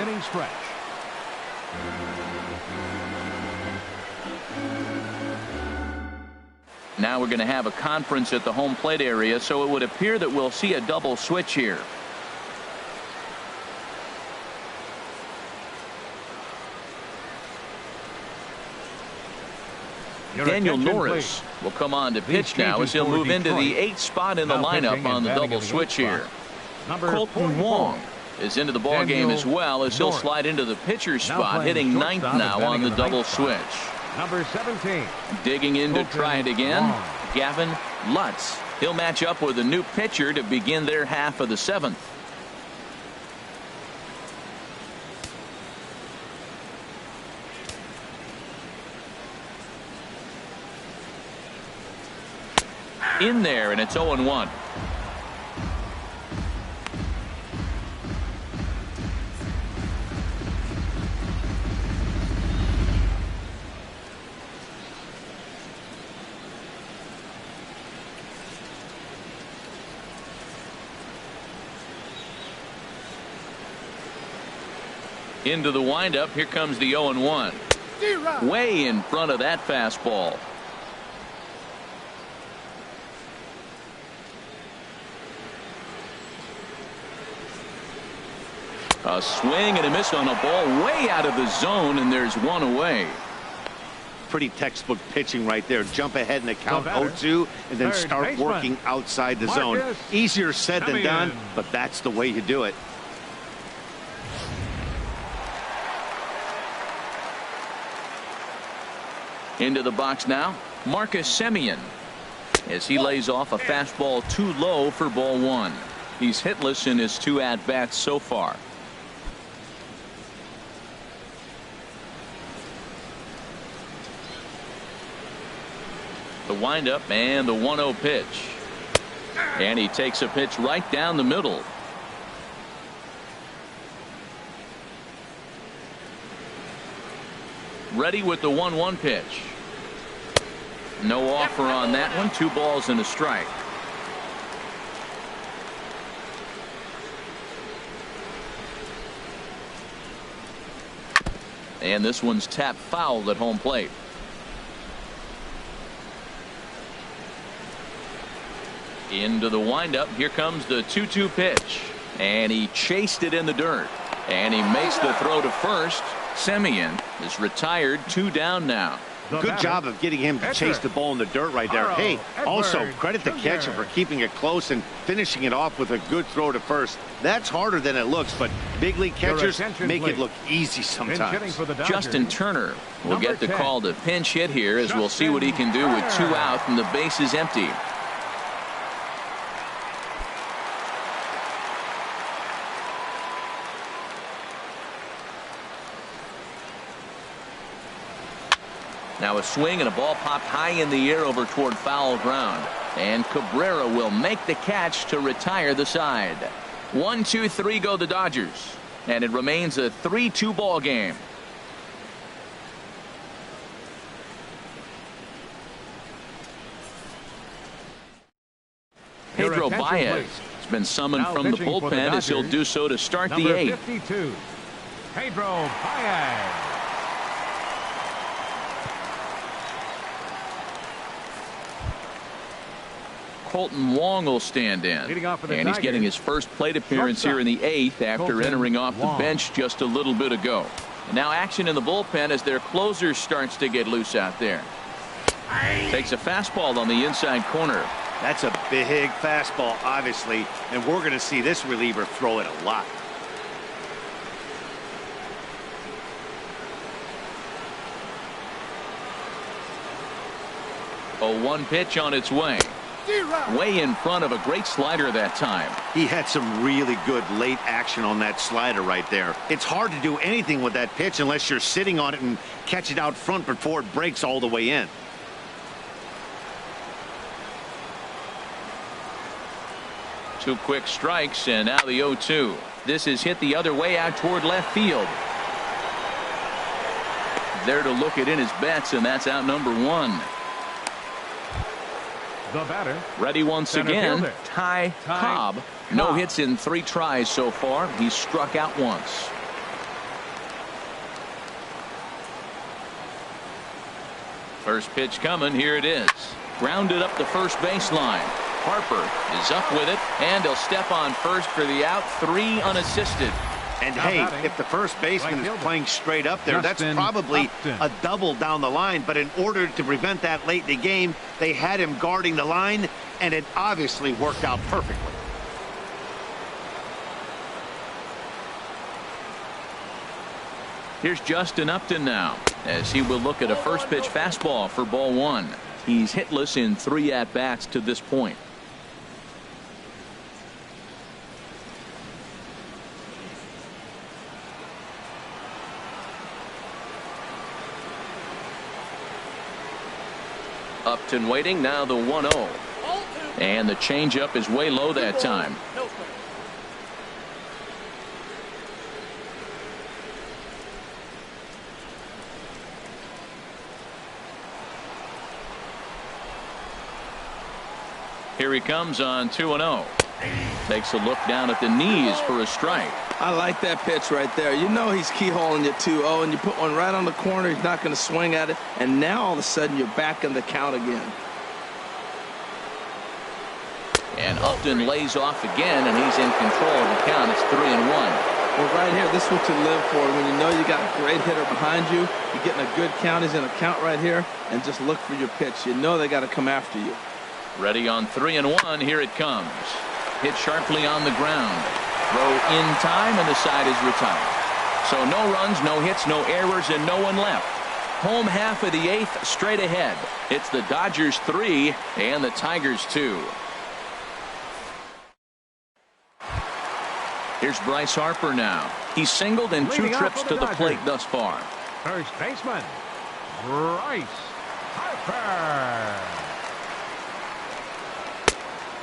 Speaker 1: Now we're going to have a conference at the home plate area, so it would appear that we'll see a double switch here. Daniel Norris will come on to pitch now as he'll move into the 8th spot in the lineup on the double switch here. Colton Wong is into the ball game as well as he'll slide into the pitcher's spot, hitting 9th now on the double switch.
Speaker 4: Number 17.
Speaker 1: Digging in to try it again, Gavin Lutz. He'll match up with a new pitcher to begin their half of the 7th. In there, and it's 0-1. Into the windup, here comes the 0-1. Way in front of that fastball. A swing and a miss on a ball way out of the zone, and there's one away.
Speaker 3: Pretty textbook pitching right there. Jump ahead in the count 0-2 and then start working outside the zone. Easier said than done, but that's the way you do it.
Speaker 1: Into the box now, Marcus Semien, as he lays off a fastball too low for ball 1. He's hitless in his 2 at-bats so far. The windup and the 1-0 pitch. And he takes a pitch right down the middle. Ready with the 1-1 pitch. No offer on that one. 2 balls and a strike. And this one's tapped foul at home plate. Into the windup. Here comes the 2-2 pitch. And he chased it in the dirt. And he makes the throw to first. Semien is retired, 2 down now.
Speaker 3: Good job of getting him to chase the ball in the dirt right there. Hey, also credit the catcher for keeping it close and finishing it off with a good throw to first. That's harder than it looks, but big league catchers make it look easy sometimes.
Speaker 1: Justin Turner will get the call to pinch hit here, as we'll see what he can do with 2 out and the base is empty. Now a swing and a ball popped high in the air over toward foul ground. And Cabrera will make the catch to retire the side. 1-2-3 go the Dodgers. And it remains a 3-2 ball game. Pedro Baez has been summoned from the bullpen as he'll do so to start the 8th.
Speaker 4: 52, Pedro Baez.
Speaker 1: Colton Wong will stand in, and he's getting his first plate appearance here in the 8th after entering off the bench just a little bit ago. And now action in the bullpen as their closer starts to get loose out there. Takes a fastball on the inside corner.
Speaker 3: That's a big fastball, obviously, and we're going to see this reliever throw it a lot.
Speaker 1: A 1 pitch on its way. Way in front of a great slider that time.
Speaker 3: He had some really good late action on that slider right there. It's hard to do anything with that pitch unless you're sitting on it and catch it out front before it breaks all the way in.
Speaker 1: Two quick strikes, and now the 0-2. This is hit the other way out toward left field. There to look it in his bets, and that's out number 1.
Speaker 4: The batter,
Speaker 1: ready once again, Cobb. No hits in 3 tries so far. He's struck out once. First pitch coming. Here it is. Grounded up the first baseline. Harper is up with it, and he'll step on first for the out. 3 unassisted.
Speaker 3: And hey, if the first baseman is playing straight up there, that's probably a double down the line. But in order to prevent that late in the game, they had him guarding the line, and it obviously worked out perfectly.
Speaker 1: Here's Justin Upton now, as he will look at a first pitch fastball for ball 1. He's hitless in 3 at-bats to this point. Upton waiting, now the 1-0. And the changeup is way low that time. Here he comes on 2-0. Takes a look down at the knees for a strike.
Speaker 2: I like that pitch right there. You know he's keyholing you 2-0, and you put one right on the corner. He's not going to swing at it, and now all of a sudden you're back in the count again.
Speaker 1: And Upton lays off again, and he's in control of the count. It's 3-1.
Speaker 2: Well, right here, this is what you live for. When you know you got a great hitter behind you, you're getting a good count. He's in a count right here, and just look for your pitch. You know they got to come after you.
Speaker 1: Ready on 3-1. Here it comes. Hit sharply on the ground. Throw in time, and the side is retired. So no runs, no hits, no errors, and no one left. Home half of the 8th, straight ahead. It's the Dodgers 3 and the Tigers 2. Here's Bryce Harper now. He's singled in 2 trips to the plate thus far.
Speaker 4: First baseman, Bryce Harper.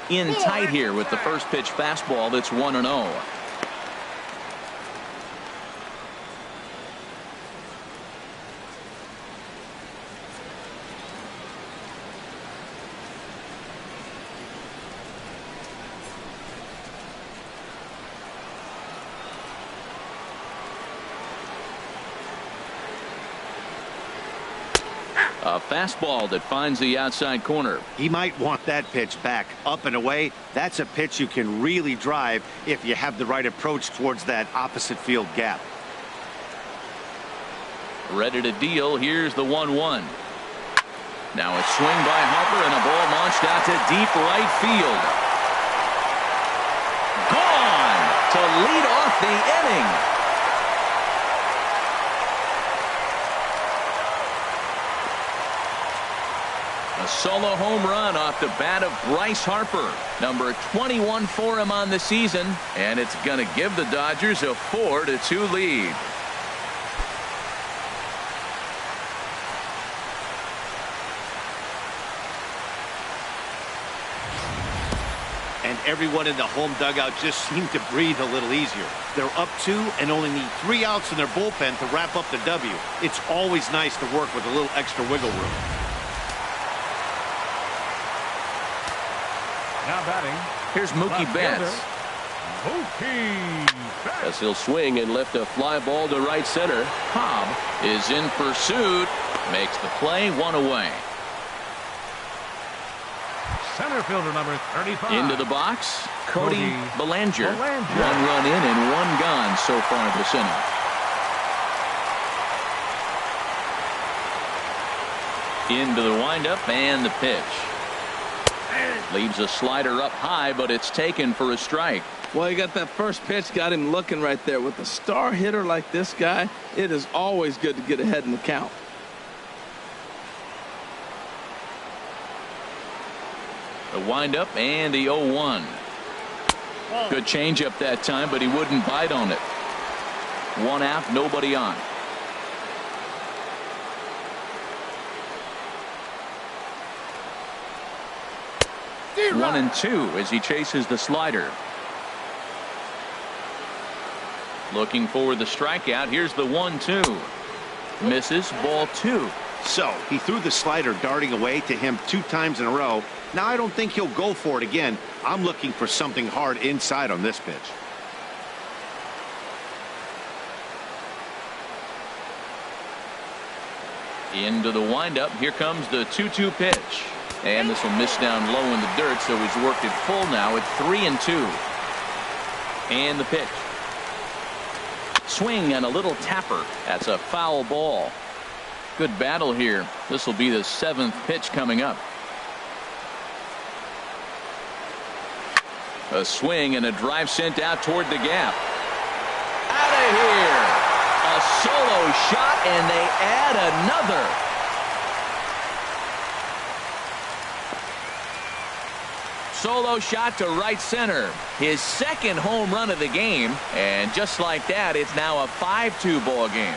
Speaker 1: In tight here with the first pitch fastball. That's 1-0. A fastball that finds the outside corner.
Speaker 3: He might want that pitch back up and away. That's a pitch you can really drive if you have the right approach towards that opposite field gap.
Speaker 1: Ready to deal. Here's the 1-1. Now a swing by Harper and a ball launched out to deep right field. Gone to lead off the inning. A solo home run off the bat of Bryce Harper. Number 21 for him on the season. And it's going to give the Dodgers a 4-2 lead.
Speaker 3: And everyone in the home dugout just seemed to breathe a little easier. They're up 2 and only need 3 outs in their bullpen to wrap up the W. It's always nice to work with a little extra wiggle room.
Speaker 4: Now batting.
Speaker 1: Here's Mookie Betts. As he'll swing and lift a fly ball to right center. Cobb is in pursuit. Makes the play, 1 away.
Speaker 4: Center fielder number 35.
Speaker 1: Into the box, Cody Bellinger. 1 run in and 1 gone so far this inning. Into the windup and the pitch. Leaves a slider up high, but it's taken for a strike.
Speaker 2: Well, you got that first pitch, got him looking right there. With a star hitter like this guy, it is always good to get ahead in the count.
Speaker 1: The windup and the 0-1. Good changeup that time, but he wouldn't bite on it. 1 out, nobody on. One and 2 as he chases the slider. Looking for the strikeout. Here's the 1-2. Misses, ball 2.
Speaker 3: So he threw the slider darting away to him 2 times in a row. Now I don't think he'll go for it again. I'm looking for something hard inside on this pitch.
Speaker 1: Into the windup. Here comes the 2-2 pitch. And this will miss down low in the dirt, so he's worked it full now at 3-2. And the pitch. Swing and a little tapper. That's a foul ball. Good battle here. This will be the 7th pitch coming up. A swing and a drive sent out toward the gap. Out of here. A solo shot, and they add another. Solo shot to right center. His 2nd home run of the game. And just like that, it's now a 5-2 ball game.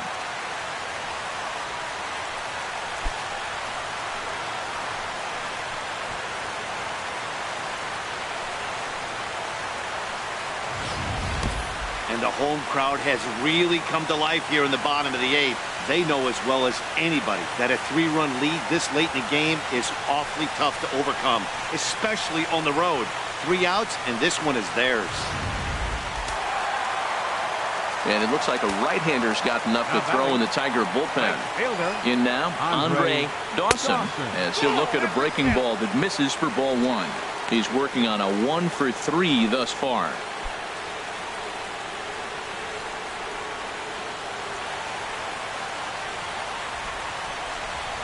Speaker 3: And the home crowd has really come to life here in the bottom of the 8th. They know as well as anybody that a 3-run lead this late in the game is awfully tough to overcome, especially on the road. 3 outs, and this one is theirs.
Speaker 1: And it looks like a right-hander's got enough to throw in the Tiger bullpen. In now, Andre Dawson, as he'll look at a breaking ball that misses for ball 1. He's working on a 1 for 3 thus far.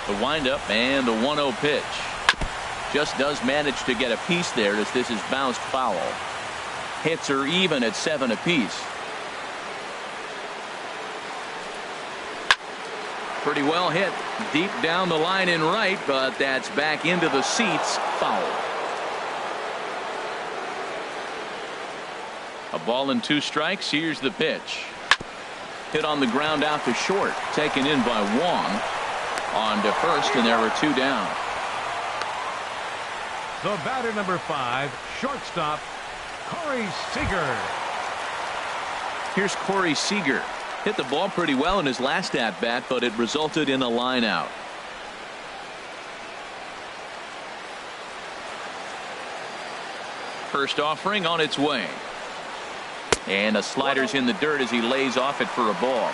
Speaker 1: The windup and the 1-0 pitch. Just does manage to get a piece there as this is bounced foul. Hits are even at 7 apiece. Pretty well hit deep down the line in right, but that's back into the seats. Foul. A ball and 2 strikes. Here's the pitch. Hit on the ground out to short. Taken in by Wong. On to first, and there are 2 down.
Speaker 4: The batter number 5, shortstop, Corey Seager.
Speaker 1: Here's Corey Seager. Hit the ball pretty well in his last at-bat, but it resulted in a line out. First offering on its way. And a slider's in the dirt as he lays off it for a ball.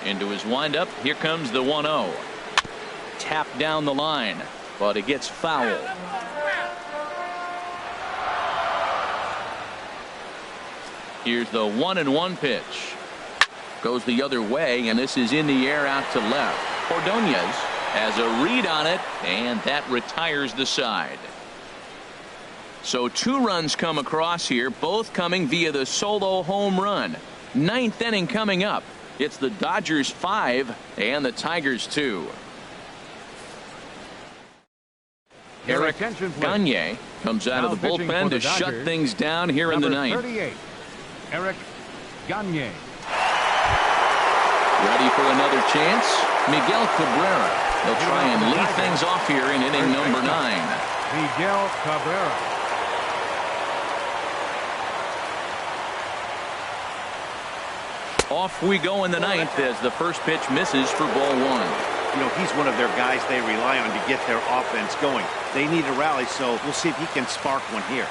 Speaker 1: Into his windup. Here comes the 1-0. Tap down the line, but it gets foul. Here's the 1-1 pitch. Goes the other way, and this is in the air out to left. Ordonez has a read on it, and that retires the side. So 2 runs come across here, both coming via the solo home run. 9th inning coming up. It's the Dodgers 5 and the Tigers 2. Eric Gagne comes out of the bullpen to shut things down here in the 9th.
Speaker 4: 38, Eric Gagne.
Speaker 1: Ready for another chance? Miguel Cabrera. He'll try and lead things off here in inning number 9.
Speaker 4: Miguel Cabrera.
Speaker 1: Off we go in the 9th as the first pitch misses for ball 1.
Speaker 3: You know, he's one of their guys they rely on to get their offense going. They need a rally, so we'll see if he can spark one here.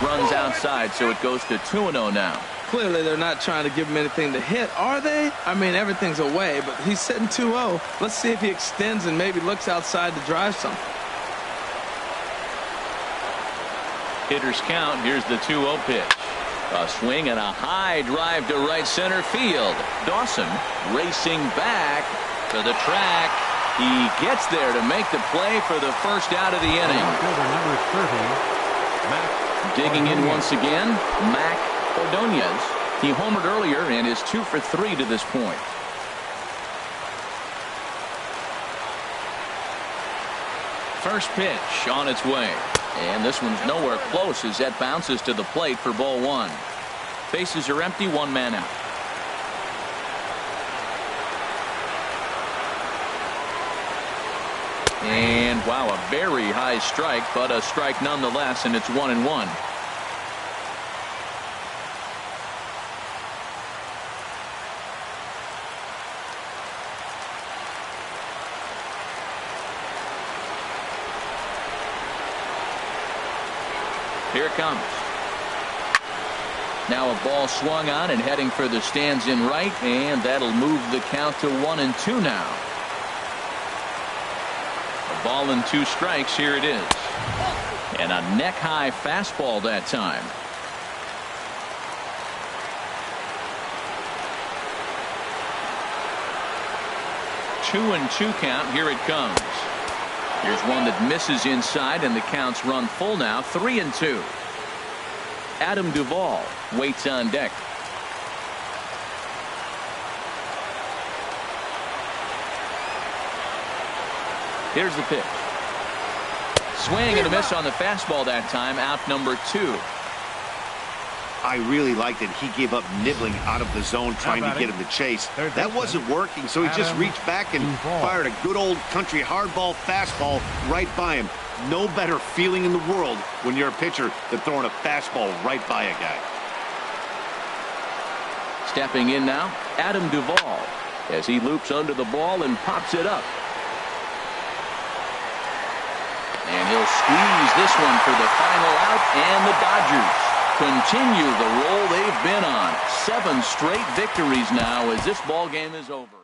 Speaker 1: Runs outside, so it goes to 2-0 now.
Speaker 2: Clearly, they're not trying to give him anything to hit, are they? I mean, everything's away, but he's sitting 2-0. Let's see if he extends and maybe looks outside to drive something.
Speaker 1: Hitters count. Here's the 2-0 pitch. A swing and a high drive to right center field. Dawson racing back to the track. He gets there to make the play for the first out of the inning.
Speaker 4: Number 30,
Speaker 1: Digging in once again, Mac Ordonez. He homered earlier and is 2 for 3 to this point. First pitch on its way. And this one's nowhere close as that bounces to the plate for ball 1. Bases are empty, 1 man out. And wow, a very high strike, but a strike nonetheless, and it's 1-1. Here it comes. Now a ball swung on and heading for the stands in right, and that'll move the count to 1-2 now. A ball and 2 strikes. Here it is. And a neck-high fastball that time. Two and 2 count. Here it comes. Here's one that misses inside, and the counts run full now. 3-2. Adam Duvall waits on deck. Here's the pitch. Swing and a miss on the fastball that time. Out number 2.
Speaker 3: I really liked that he gave up nibbling out of the zone trying to get him to chase. That wasn't working, so he just reached back and fired a good old country hardball fastball right by him. No better feeling in the world when you're a pitcher than throwing a fastball right by a guy.
Speaker 1: Stepping in now, Adam Duvall, as he loops under the ball and pops it up. And he'll squeeze this one for the final out, and the Dodgers continue the roll they've been on. 7 straight victories now as this ball game is over.